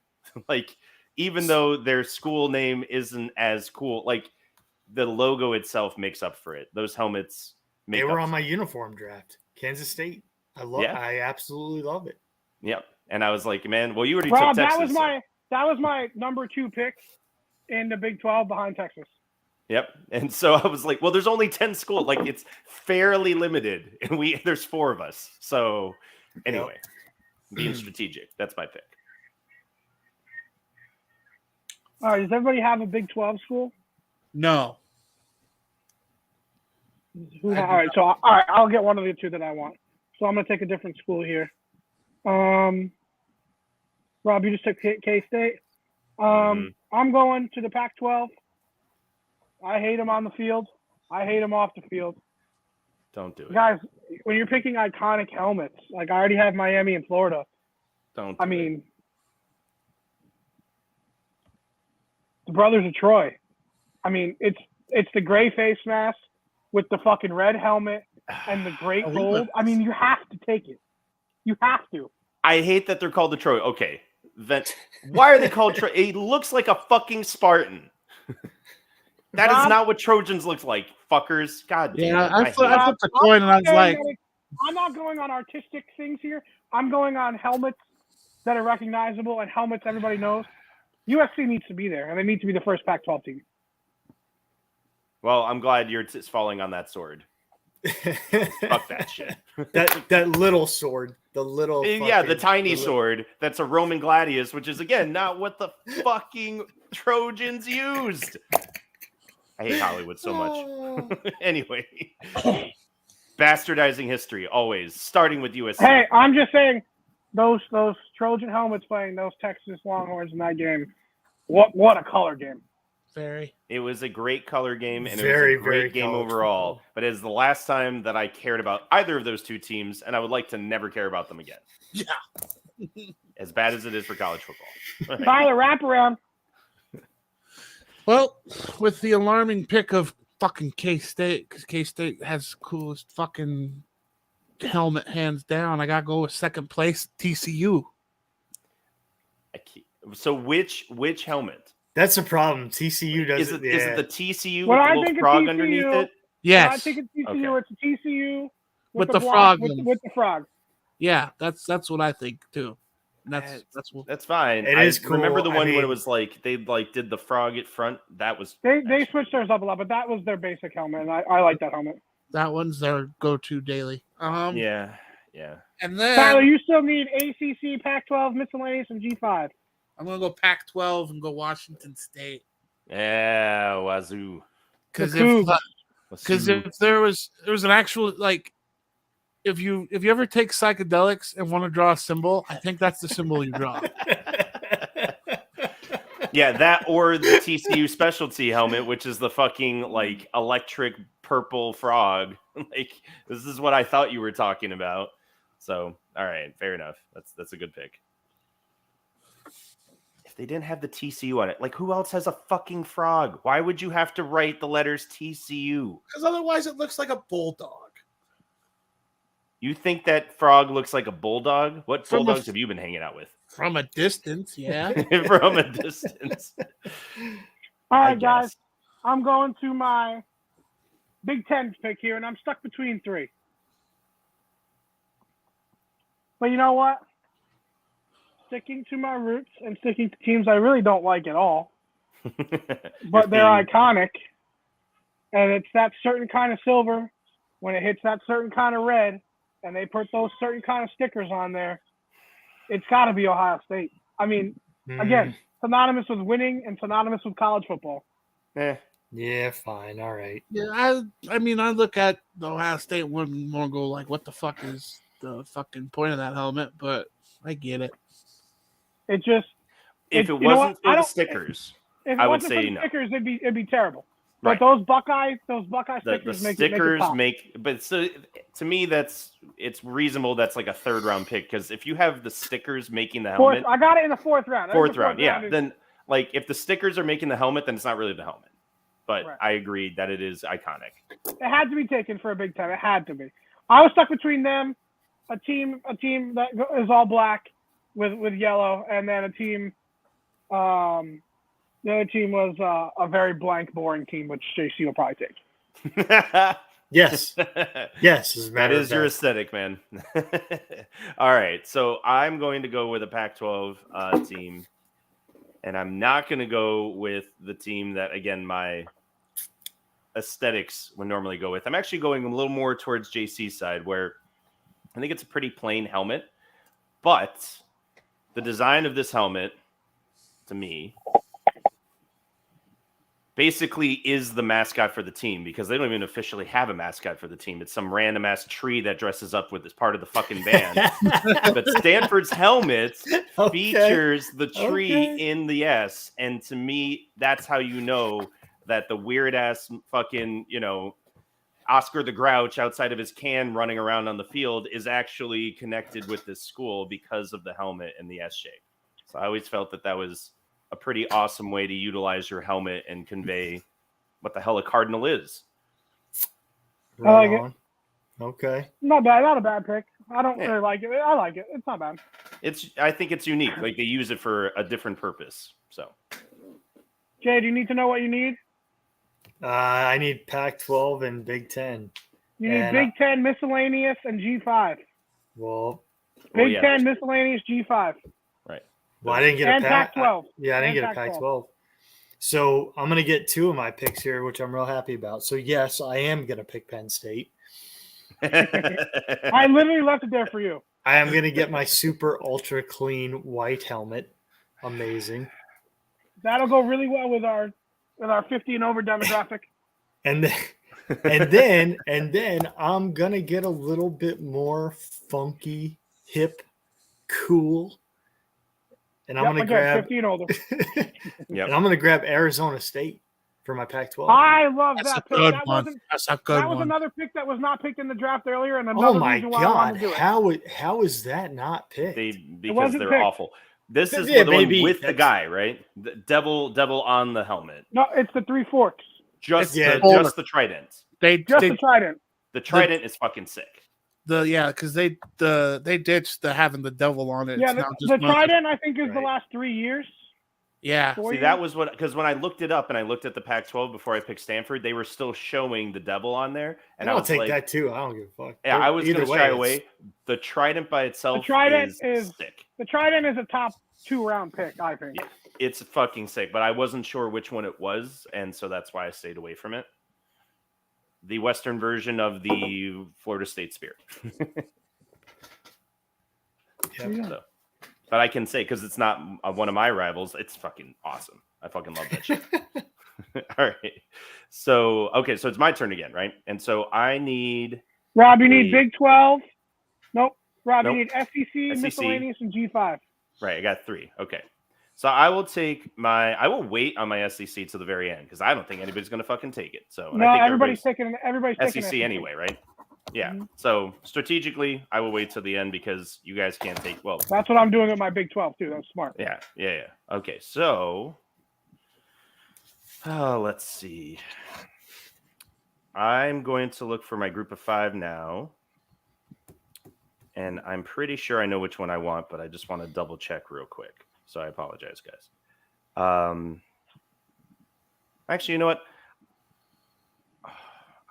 Like, even though their school name isn't as cool, like the logo itself makes up for it. Those helmets make they were up on for my it. uniform draft. Kansas State. Yeah. I absolutely love it. Yep. And I was like, man, well, you already Rob, took Texas. that was my number 2 pick in the Big 12 behind Texas. Yep. And so I was like, well, there's only 10 schools. Like, it's fairly limited. And there's 4 of us. So anyway, being strategic. That's my pick. All right, does everybody have a Big 12 school? No. All right, I'll get one of the 2 that I want. So I'm going to take a different school here. Rob, you just took K-State. I'm going to the Pac-12. I hate them on the field. I hate them off the field. Don't do it. Guys, when you're picking iconic helmets, like I already have Miami and Florida. Don't. I mean, the Brothers of Troy. I mean, it's the gray face mask with the fucking red helmet and the great gold. I mean, you have to take it. You have to. I hate that they're called the Troy. Okay. Then why are they called Troy? It looks like a fucking Spartan. That is Rob- not what Trojans look like, fuckers. God damn Yeah, it. I hate flipped the coin and I was saying like, that I'm not going on artistic things here. I'm going on helmets that are recognizable and helmets everybody knows. USC needs to be there, and they need to be the first Pac-12 team. Well, I'm glad you're falling on that sword. Fuck that shit. that little sword, the little Yeah, the fucking- tiny the li- sword that's a Roman gladius, which is again not what the fucking Trojans used. I hate Hollywood so much. Oh. Anyway, bastardizing history always, starting with USC. Hey, I'm just saying, those Trojan helmets playing those Texas Longhorns in that game. What a color game! very. It was a great color game and Very, it was a great very game college overall. football. But it's the last time that I cared about either of those two teams, and I would like to never care about them again. Yeah. As bad as it is for college football. Tyler, wraparound. Well, with the alarming pick of fucking K-State, because K-State has coolest fucking helmet hands down, I gotta go with second place TCU. So which helmet? That's a problem. TCU does Is it the TCU Well, with I the little think it's frog TCU. underneath it? I Yes. think it's TCU. Okay. It's a TCU With the block- frog With, in. with the frog. Yeah, that's what I think too. And that's what That's fine. It I is remember the cool. I one when mean- it was like they did the frog at front. That was They switched theirs up a lot, but that was their basic helmet, and I like that helmet. that one's their go-to daily. yeah. And then Tyler, you still need ACC, Pac-12, miscellaneous, and G5. I'm gonna go Pac-12 and go Washington State Yeah, Wazoo. because Cougs. if there was an actual like if you ever take psychedelics and want to draw a symbol, I think that's the symbol you draw. Yeah, that or the TCU specialty helmet, which is the fucking like electric purple frog. Like this is what I thought you were talking about. So, all right, fair enough. That's a good pick. If they didn't have the TCU on it, like who else has a fucking frog? Why would you have to write the letters TCU? Because otherwise, it looks like a bulldog. You think that frog looks like a bulldog? What From a- bulldogs have you been hanging out with? From a distance, yeah. From a distance. All I right, guys. guess. I'm going to my Big Ten pick here, and I'm stuck between three. But you know what? Sticking to my roots and sticking to teams I really don't like at all, but they're iconic. And it's that certain kind of silver when it hits that certain kind of red, and they put those certain kind of stickers on there. It's got to be Ohio State. I mean, again, synonymous with winning and synonymous with college football. Yeah, fine. All right. Yeah, I mean, I look at the Ohio State one and more go like, what the fuck is the fucking point of that helmet? But I get it. It just If it you know wasn't what? I for the don't- stickers, if it I would wasn't for say the no. stickers, it'd be terrible. But Right. those Buckeye the stickers make stickers it pop. but so to me it's reasonable. That's like a third round pick because if you have the stickers making the Fourth, helmet, I got it in the fourth round. I think fourth the round, yeah, is- then like if the stickers are making the helmet, then it's not really the helmet. But Right. I agree that it is iconic. it had to be taken for a Big Ten. It had to be. I was stuck between them, a team that is all black with yellow, and then a team. The other team was a very blank, boring team, which JC will probably take. Yes. Yes. As a That matter is of your fact. aesthetic, man. All right, so I'm going to go with a Pac-12 team, and I'm not going to go with the team that, again, my aesthetics would normally go with. I'm actually going a little more towards JC's side, where I think it's a pretty plain helmet, but the design of this helmet, to me, basically is the mascot for the team because they don't even officially have a mascot for the team. It's some random ass tree that dresses up with as part of the fucking band. But Stanford's helmet features the tree Okay. in the S. And to me, that's how you know that the weird ass fucking, Oscar the Grouch outside of his can running around on the field is actually connected with this school because of the helmet and the S shape. So I always felt that was a pretty awesome way to utilize your helmet and convey what the hell a Cardinal is. I like Right it. on. Okay. Not bad. Not a bad pick. I don't Yeah. really like it. I like it. It's not bad. I think it's unique. Like they use it for a different purpose. So Jay, do you need to know what you need? I need Pac-12 and Big Ten. You need And, Big Ten miscellaneous and G5. Well, Big yeah, Ten miscellaneous G5 right. I didn't get and a Pac. Pac-12. Yeah, I didn't And get a Pac-12. So I'm gonna get 2 of my picks here, which I'm real happy about. So yes, I am gonna pick Penn State. I literally left it there for you. I am gonna get my super ultra clean white helmet. Amazing. That'll go really well with our 50 and over demographic. And then I'm gonna get a little bit more funky, hip, cool. And I'm gonna grab 50 and older. Yep. and I'm gonna grab Arizona State for my Pac-12. I love That's a that pick. good That one. wasn't That's a good that was one. another pick that was not picked in the draft earlier, and another Oh my reason why I wanted god! to do it. How is that not picked? Because wasn't they're picked. awful. This is Yeah, the one maybe. with the That's- guy, right? The devil on the helmet. No, it's the Three Forks. Just Yeah, just the trident. Just the trident. The trident is fucking sick. Because they ditched the having the devil on it. Yeah, It's now the just Memphis. trident I think is the Right. last 3 years. Yeah, 4 See, years. that was what, because when I looked it up and I looked at the Pac-12 before I picked Stanford, they were still showing the devil on there, and I I'll was take like, that too. I don't give a fuck. yeah, I was Either going to way, shy it's- away. The trident by itself trident is is- sick. The trident is a top 2-round pick, I think. Yeah. It's fucking sick, but I wasn't sure which one it was, and so that's why I stayed away from it. The Western version of the Florida State Spear. Yeah. So, but I can say, because it's not one of my rivals, it's fucking awesome. I fucking love that shit. All right. So, okay, so it's my turn again, right? And so I need Rob, you need Hey. Big 12. Nope. Rob, Nope. you need SEC, miscellaneous, and G5. Right, I got 3. Okay. So I will wait on my SEC to the very end because I don't think anybody's going to fucking take it. So, and No, I think everybody's taking SEC anyway, right? Yeah. Mhm. So strategically, I will wait till the end because you guys can't take, well, That's what I'm doing with my Big 12 too. That's smart. yeah. Okay, so let's see. I'm going to look for my group of 5 now. And I'm pretty sure I know which one I want, but I just want to double check real quick. So I apologize, guys. Actually, you know what?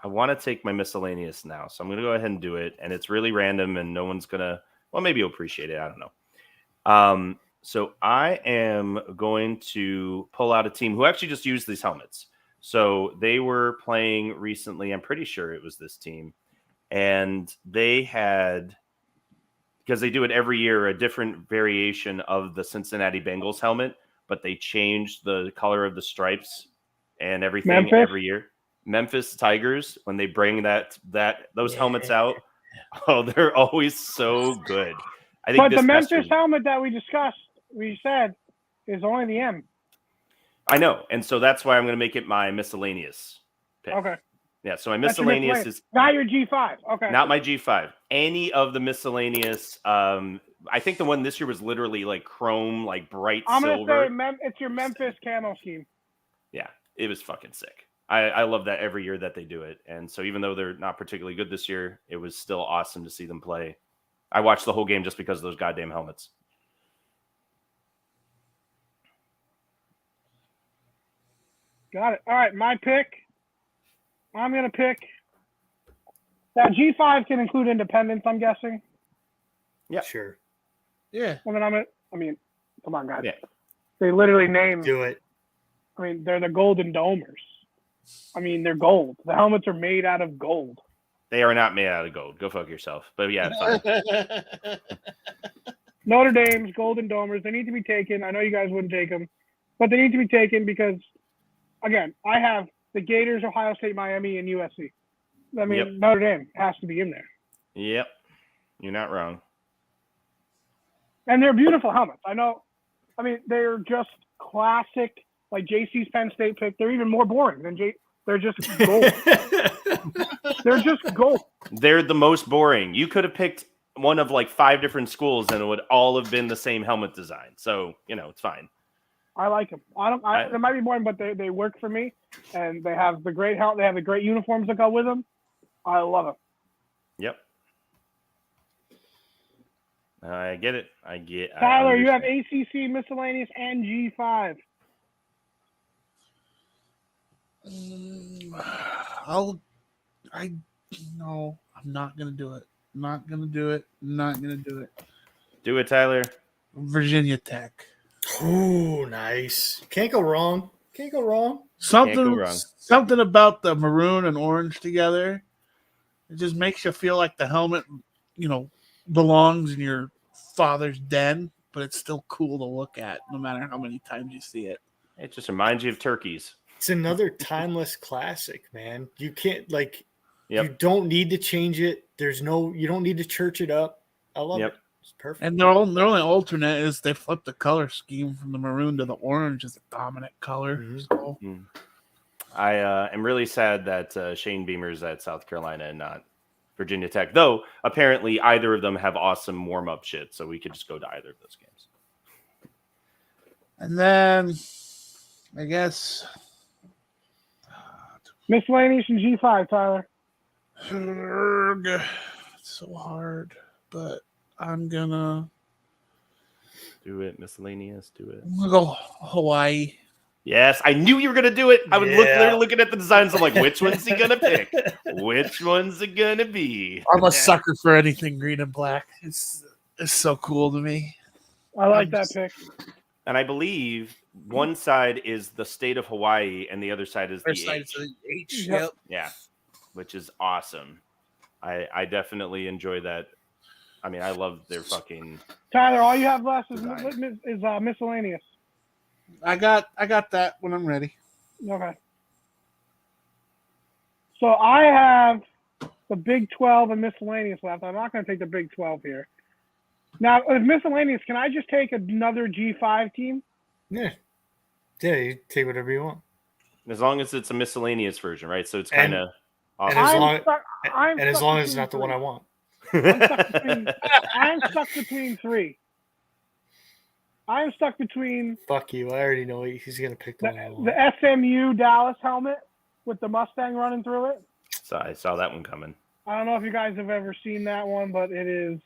I want to take my miscellaneous now. So I'm going to go ahead and do it. And it's really random and no one's going to, well, maybe you'll appreciate it. I don't know. So I am going to pull out a team who actually just used these helmets. So they were playing recently. I'm pretty sure it was this team. And they had, because they do it every year, a different variation of the Cincinnati Bengals helmet, but they changed the color of the stripes and everything Memphis? every year. Memphis Tigers, when they bring those helmets out, oh, they're always so good. I think But the this Memphis year- helmet that we said, is only the M. I know, and so that's why I'm going to make it my miscellaneous pick. Okay. Yeah, so my That's your miscellaneous is Not your G5. Okay. not my G5. Any of the miscellaneous. I think the one this year was literally like chrome, like bright I'm going silver. to say it's your Memphis camo scheme. Yeah, it was fucking sick. I love that every year that they do it. And so even though they're not particularly good this year, it was still awesome to see them play. I watched the whole game just because of those goddamn helmets. Got it. All right, my pick. I'm going to pick. That G5 can include independents, I'm guessing. Yeah. Sure. yeah. Come on, guys. Yeah. They literally named, Do it. they're the Golden Domers. They're gold. The helmets are made out of gold. They are not made out of gold. Go fuck yourself. But yeah, fine. Notre Dame's Golden Domers. They need to be taken. I know you guys wouldn't take them, but they need to be taken because, again, I have the Gators, Ohio State, Miami, and USC. Yep. Notre Dame has to be in there. Yep. You're not wrong. And they're beautiful helmets. I know. They're just classic, like JC's Penn State pick. They're even more boring than They're just gold. They're just gold. They're the most boring. You could have picked one of like 5 different schools and it would all have been the same helmet design. So, it's fine. I like them. They might be boring, but they work for me, and they have the great helmet. They have the great uniforms that go with them. I love them. Yep. I get it. Tyler, you have ACC, miscellaneous, and G5. No, I'm not gonna do it. Not gonna do it. Not gonna do it. Do it, Tyler. Virginia Tech. Ooh, nice. Can't go wrong. Can't go wrong. Something, wrong. something about the maroon and orange together. It just makes you feel like the helmet, belongs in your father's den, but it's still cool to look at, no matter how many times you see it. It just reminds you of turkeys. It's another timeless classic, man. You can't Yep. you don't need to change it. You don't need to church it up. I love Yep. it. It's perfect. And their only alternate is they flip the color scheme from the maroon to the orange as a dominant color. Mhm. So I am really sad that Shane Beamer's at South Carolina and not Virginia Tech. Though apparently either of them have awesome warm-up shit, so we could just go to either of those games. and then I guess Miscellaneous and G5, Tyler. it's so hard, but I'm gonna Do it, miscellaneous. Do it. go Hawaii. Yes, I knew you were gonna do it. I was Yeah. looking at the designs. I'm like, which one's he gonna pick? Which one's it gonna be? I'm a sucker for anything green and black. It's so cool to me. I like that pick. And I believe one side is the state of Hawaii, and the other side is the First side H. is the H. Yep. Yep. Yeah, which is awesome. I definitely enjoy that. I mean, I love their fucking. Tyler, all you have left is Design. miscellaneous. I got that when I'm ready. Okay. So I have the Big 12 and miscellaneous left. I'm not going to take the Big 12 here. Now, with miscellaneous, can I just take another G5 team? Yeah. Yeah, you take whatever you want. As long as it's a miscellaneous version, right? So it's And- kind of. and as long- I'm And as stuck long as it's between not the one three. I want. I'm stuck between three. I'm stuck between Fuck you. I already know he's going to pick the one I want. the SMU Dallas helmet with the Mustang running through it. So I saw that one coming. I don't know if you guys have ever seen that one, but it is.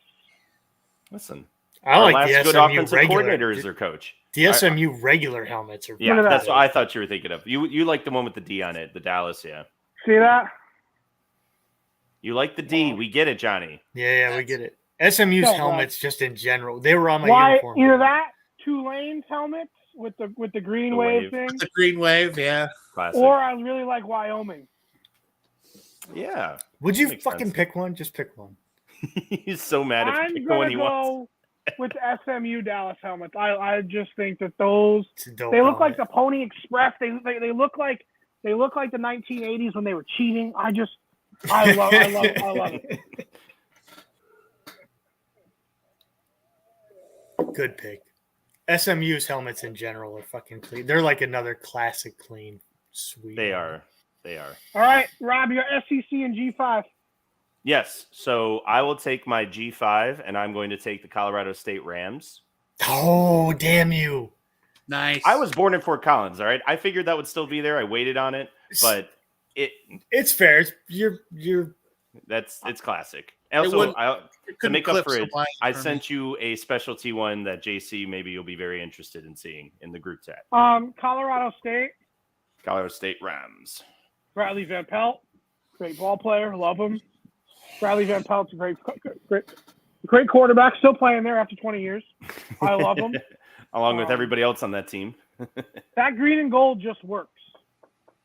Listen, I our like last the good SMU offensive regular. coordinator is their coach. The SMU regular helmets are. Yeah, Look at that's that. what I thought you were thinking of. You like the one with the D on it, the Dallas, yeah. See that? You like the D. We get it, Johnny. Yeah, we get it. SMU's So, helmets, just in general, they were on my Why uniform. either that Tulane's helmets with the green The wave wave. thing, The green wave, yeah. Classic. or I really like Wyoming. Yeah. Would you Makes fucking sense. pick one? Just pick one. He's so mad if I'm you pick the one gonna he wants. go with the SMU Dallas helmets. I just think that those It's a dope they look like helmet. the Pony Express. They look like the 1980s when they were cheating. I love it. Good pick. SMU's helmets in general are fucking clean. They're like another classic clean, sweet. They are. They are. All right, Rob, your SEC and G5. Yes. So I will take my G5 and I'm going to take the Colorado State Rams. Oh, damn you. Nice. I was born in Fort Collins, all right? I figured that would still be there. I waited on it, but It's fair. You're it's classic. Also, wouldn't- to Couldn't make up clip for it, Hawaii I for me. sent you a specialty one that JC maybe you'll be very interested in seeing in the group chat. Colorado State, Colorado State Rams. Bradley Van Pelt, great ball player, love him. Bradley Van Pelt's a great quarterback, still playing there after 20 years. I love him. Along with everybody else on that team. That green and gold just works.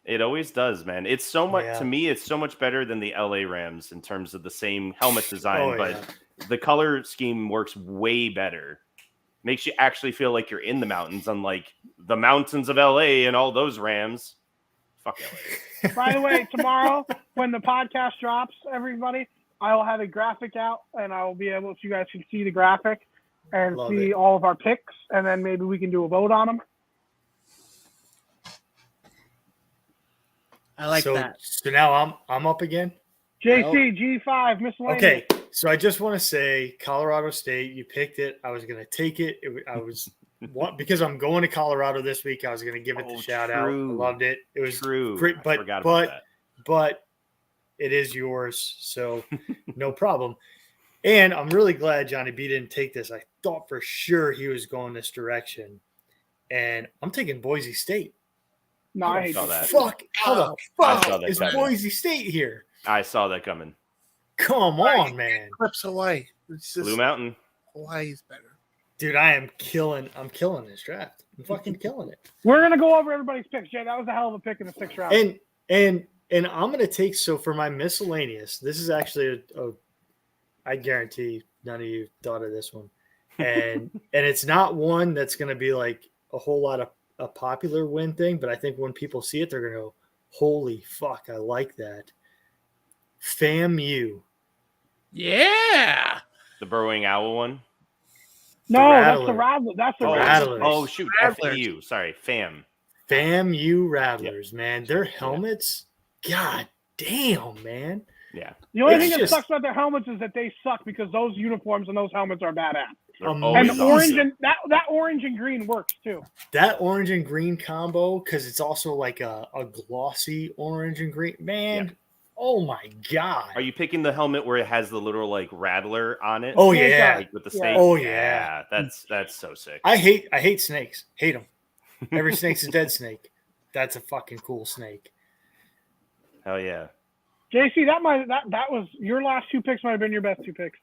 It always does, man. It's so much Yeah. to me. It's so much better than the LA Rams in terms of the same helmet design, Oh, but yeah. the color scheme works way better. Makes you actually feel like you're in the mountains, unlike the mountains of LA and all those Rams. Fuck LA. By the way, tomorrow when the podcast drops, everybody, I will have a graphic out, and I will be able, so you guys can see the graphic and Love see it. all of our picks, and then maybe we can do a vote on them. I like that. So now I'm up again. JC, G5, miscellaneous. Okay, so I just want to say Colorado State. You picked it. I was gonna take it. I was because I'm going to Colorado this week. I was gonna give it the Oh, shout out. I true. loved it. It was True. great, I but forgot about that. but it is yours, so no problem. And I'm really glad Johnny B didn't take this. I thought for sure he was going this direction, and I'm taking Boise State. No, I hate saw that. that. Fuck, how the I saw fuck that is coming. Boise State here? I saw that coming. Come on, man. Clips Hawaii. It's just Blue Mountain. Hawaii's better. Dude, I'm killing this draft. I'm fucking killing it. We're gonna go over everybody's picks, Jay. That was a hell of a pick in the 6th round. And I'm gonna take, so for my miscellaneous, this is actually I guarantee none of you thought of this one. And it's not one that's gonna be like a whole lot of a popular win thing, but I think when people see it, they're gonna go, holy fuck, I like that. FAMU. Yeah. The Burrowing Owl one. no, that's Rattler. the Rattler. That's the Oh, Rattler. Rattlers. oh shoot. Rattlers. FAU. Sorry, FAM. FAMU Rattlers, man. Their helmets, god damn, man. Yeah. The only It's thing that just- sucks about their helmets is that they suck because those uniforms and those helmets are badass. They're And always And the Amazing. orange awesome. and that orange and green works too. That orange and green combo, because it's also like a glossy orange and green. Man, Yeah. oh my god. Are you picking the helmet where it has the little like rattler on it? Oh Yeah, yeah. Like with the Yeah. snake? Oh, yeah. That's so sick. I hate snakes. Hate them. Every snake's a dead snake. That's a fucking cool snake. Hell yeah. JC, that was your last 2 picks. Might have been your best 2 picks.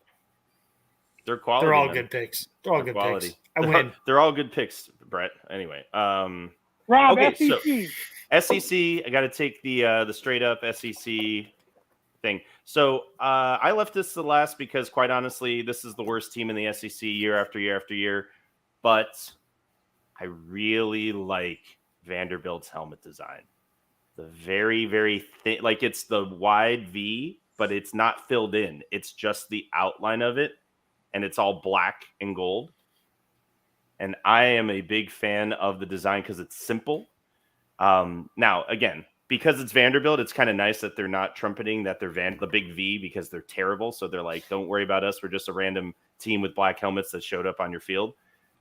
They're quality. They're all man. good picks. They're all They're good quality. picks. I win. They're all good picks, Brett. Anyway, Rob, Okay, so- SEC. SEC. I got to take the straight up SEC thing. So I left this to last because, quite honestly, this is the worst team in the SEC year after year after year. But I really like Vanderbilt's helmet design. The very, very thin, like it's the wide V, but it's not filled in. It's just the outline of it, and it's all black and gold. And I am a big fan of the design because it's simple. Now, again, because it's Vanderbilt, it's kind of nice that they're not trumpeting that they're the big V because they're terrible. So they're like, don't worry about us. We're just a random team with black helmets that showed up on your field.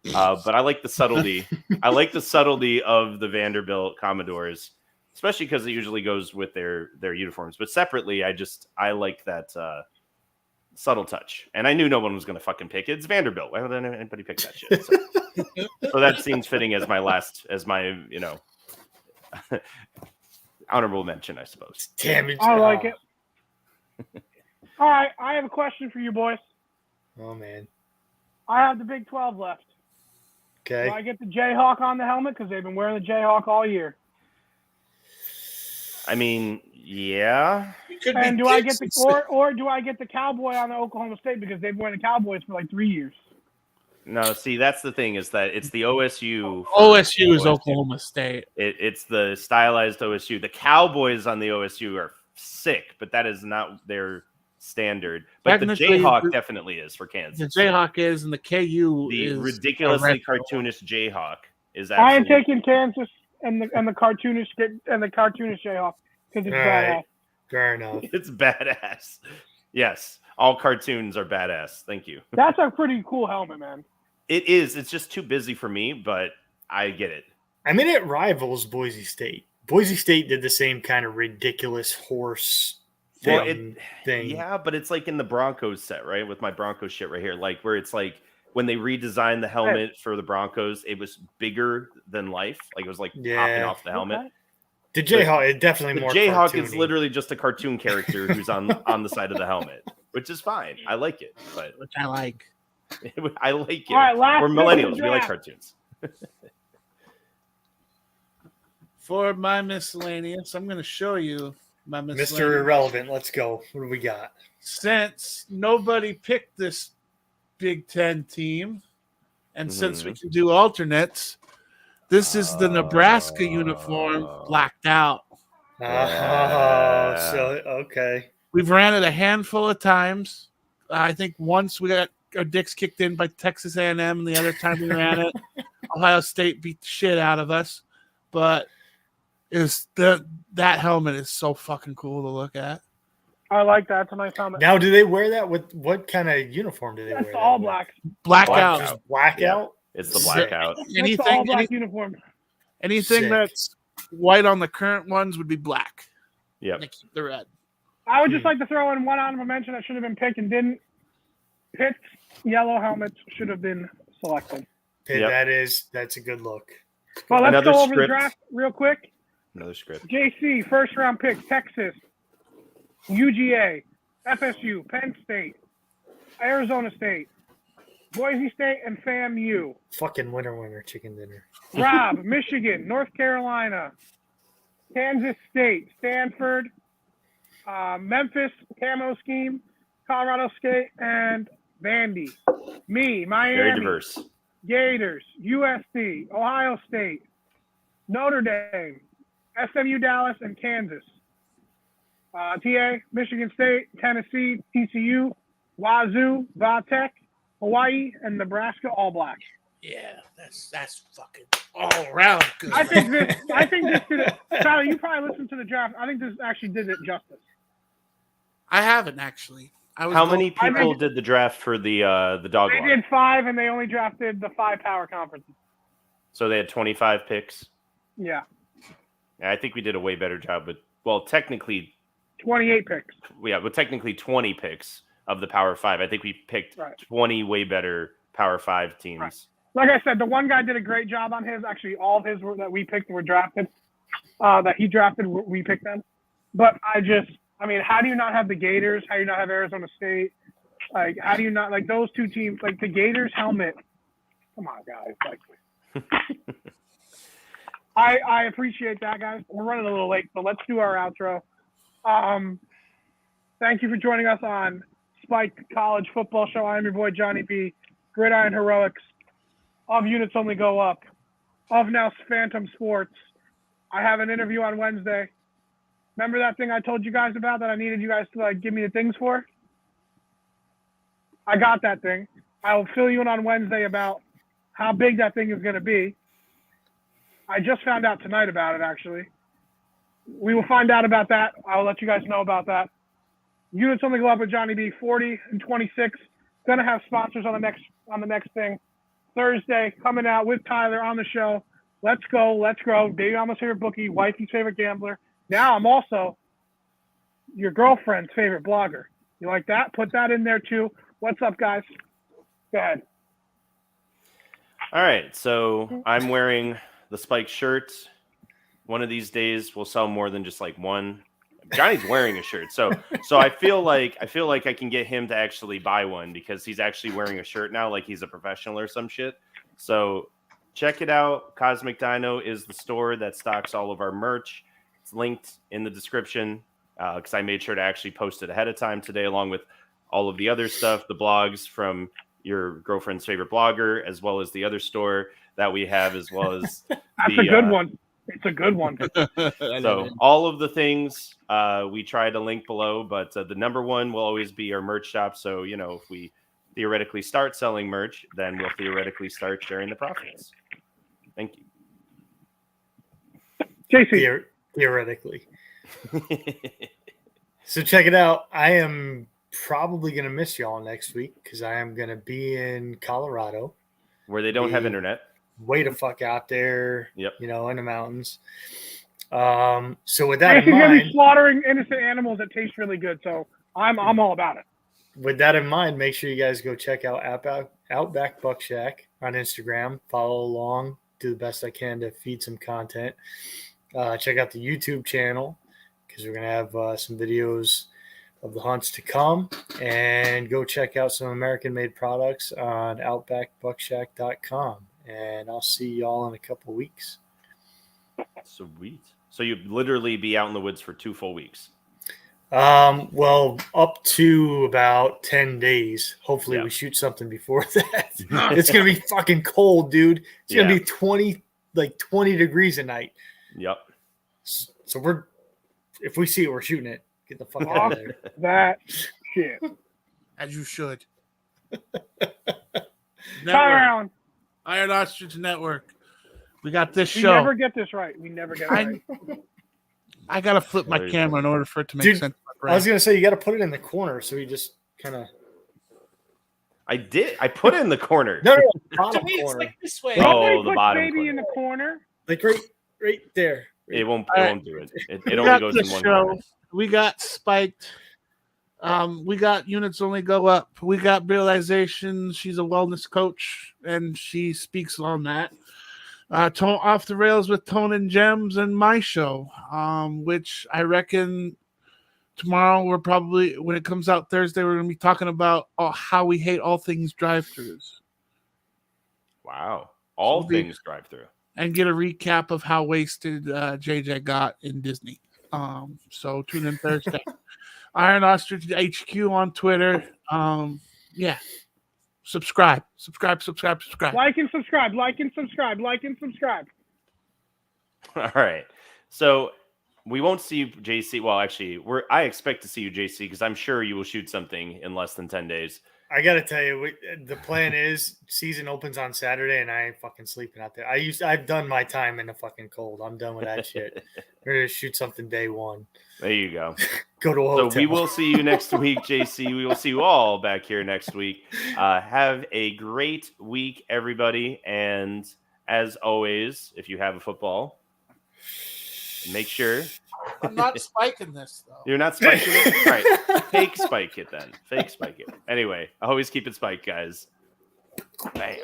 But I like the subtlety. I like the subtlety of the Vanderbilt Commodores, especially because it usually goes with their uniforms. But separately, I like that subtle touch. And I knew no one was going to fucking pick it. It's Vanderbilt. Why would anybody pick that shit? So that seems fitting as my honorable mention, I suppose. Damn it. I like it. All right, I have a question for you boys. Oh man. I have the Big 12 left. Okay. Do I get the Jayhawk on the helmet because they've been wearing the Jayhawk all year? I mean, yeah. And do I get the or do I get the Cowboy on the Oklahoma State because they've been wearing the Cowboys for like 3 years? No, see, that's the thing is that it's the OSU. OSU is Oklahoma State. It's the stylized OSU. The Cowboys on the OSU are sick, but that is not their standard. But the Technically, Jayhawk definitely is for Kansas. The Jayhawk is, and the KU The is ridiculously a red- cartoonish Jayhawk is I am absolutely. taking Kansas and the cartoonish Jayhawk because it's All badass. right. Fair enough. It's badass. Yes, all cartoons are badass. Thank you. That's a pretty cool helmet, man. It is. It's just too busy for me, but I get it. I mean, it rivals Boise State. Boise State did the same kind of ridiculous horse Well, thing. Yeah, but it's like in the Broncos set, right? With my Broncos shit right here, like where it's like when they redesigned the helmet for the Broncos, it was bigger than life. Like it was like popping Yeah. off the helmet. Okay. The Jayhawk is definitely The more Jayhawk is cartoony. literally just a cartoon character who's on the side of the helmet, which is fine. I like it, but which I like. I like it. All right, last We're pick of the millennials. We like draft. cartoons. For my miscellaneous, I'm going to show you my miscellaneous. Mr. Irrelevant. Let's go. What do we got? Since nobody picked this Big Ten team, and since we can do alternates, this is the Nebraska uniform blacked out. Yeah. Oh, so okay. We've ran it a handful of times. I think once we got our dicks kicked in by Texas A&M, and the other time we ran it, Ohio State beat the shit out of us. But that helmet is so fucking cool to look at. I like that. It's a nice helmet. Now, do they wear that with what kind of uniform do they That's wear? the all that with? black. Blackout. Just blackout. It's the blackout. That's the Anything, all black uniform. anything Sick. that's white on the current ones would be black. Yep. They keep the red. I would just like to throw in one honorable mention that should have been picked and didn't. Pitt's yellow helmets should have been selected. Hey, Yep. that's a good look. Well, let's Another go over the script. draft real quick. Another script. JC, first round pick, Texas, UGA, FSU, Penn State, Arizona State, Boise State, and FAMU. Fucking winner, chicken dinner. Rob, Michigan, North Carolina, Kansas State, Stanford, Memphis, Camo Scheme, Colorado State, and Vandy. Me, Miami, Very diverse. Gators, USC, Ohio State, Notre Dame, SMU Dallas, and Kansas. TA, Michigan State, Tennessee, TCU, Wazoo, Vatech, Hawaii, and Nebraska All Blacks. Yeah, that's fucking all around good. I think this did it. Tyler, you probably listened to the draft. I think this actually did it justice. I haven't actually. How many people did the draft for the dog They walk? did 5, and they only drafted the 5 power conferences. So they had 25 picks. Yeah, Yeah, I think we did a way better job with, well, technically, 28 picks. but technically 20 picks of the Power 5. I think we picked Right. 20 way better Power 5 teams. Right. Like I said, the one guy did a great job on his. Actually, all of his that we picked were drafted. That he drafted, we picked them. But how do you not have the Gators? How do you not have Arizona State? Like, how do you not, like, those two teams, like the Gators helmet? Come on, guys. Like, I appreciate that, guys. We're running a little late, so let's do our outro. Thank you for joining us on Spiked College Football Show. I'm your boy, Johnny B. Gridiron Heroics. Of Units Only Go Up. Of now Phantom Sports. I have an interview on Wednesday. Remember that thing I told you guys about that I needed you guys to give me the things for? I got that thing. I will fill you in on Wednesday about how big that thing is going to be. I just found out tonight about it, actually. We will find out about that. I will let you guys know about that. Units Only Go Up with Johnny B. 40 and 26. Going to have sponsors on the next thing. Thursday, coming out with Tyler on the show. Let's go, let's grow. Baby Mama's favorite bookie, wifey's favorite gambler. Now I'm also your girlfriend's favorite blogger. You like that? Put that in there too. What's up, guys? Go ahead. All right, so I'm wearing the Spike shirt. One of these days we'll sell more than just like one. Johnny's wearing a shirt, so I feel like I can get him to actually buy one because he's actually wearing a shirt now, like he's a professional or some shit. So check it out. Cosmic Dino is the store that stocks all of our merch. It's linked in the description because I made sure to actually post it ahead of time today, along with all of the other stuff, the blogs from your girlfriend's favorite blogger, as well as the other store that we have, as well as That's a good one. It's a good one. So all of the things we try to link below, but the number one will always be our merch shop. So, if we theoretically start selling merch, then we'll theoretically start sharing the profits. Thank you. JC. Theoretically. So check it out. I am probably going to miss y'all next week because I am going to be in Colorado. Where they don't have internet. Way the fuck out there, Yep. in the mountains. So with that He's in going to be mind, slaughtering innocent animals that taste really good, so I'm all about it. with that in mind, make sure you guys go check out Outback Buck Shack on Instagram. Follow along. Do the best I can to feed some content. Check out the YouTube channel because we're going to have some videos of the hunts to come. And go check out some American-made products on OutbackBuckShack.com. And I'll see y'all in a couple weeks. Sweet. So you'd literally be out in the woods for 2 full weeks. Well, up to about 10 days. Hopefully we shoot something before that. It's going to be fucking cold, dude. It's going to be 20 degrees at night. Yep. So if we see it, we're shooting it. Get the fuck out of there. That shit. As you should. Turn around. Iron Ostrich Network. We got this We show. never get this right. We never get it right. I gotta flip my camera in order for it to make Dude, sense. I was going to say, you got to put it in the corner so you just kind of. I did. I put it in the corner. No, bottom corner. Like this way. Oh, Nobody the puts bottom baby corner. in the corner. Like right there. It won't do it. It We only got goes this in one show. corner. We got Spiked. We got Units Only Go Up. We got Realization. She's a wellness coach, and she speaks on that. Off the Rails with Tone and Gems and my show, which I reckon tomorrow when it comes out Thursday, we're going to be talking about how we hate all things drive-thrus. Wow. All things drive-thru. And get a recap of how wasted JJ got in Disney. So tune in Thursday. Iron Ostrich HQ on Twitter. Yeah. Subscribe. Like and subscribe. All right. So we won't see you, JC. Well, actually, I expect to see you, JC, because I'm sure you will shoot something in less than 10 days. I got to tell you, the plan is season opens on Saturday, and I ain't fucking sleeping out there. I've done my time in the fucking cold. I'm done with that shit. We're going to shoot something day one. There you go. Go to a hotel. So we will see you next week, JC. We will see you all back here next week. Have a great week, everybody. And as always, if you have a football, make sure. I'm not spiking this, though. You're not spiking it? All right. Fake spike it then. Fake spike it. Anyway, always keep it spiked, guys. Bam.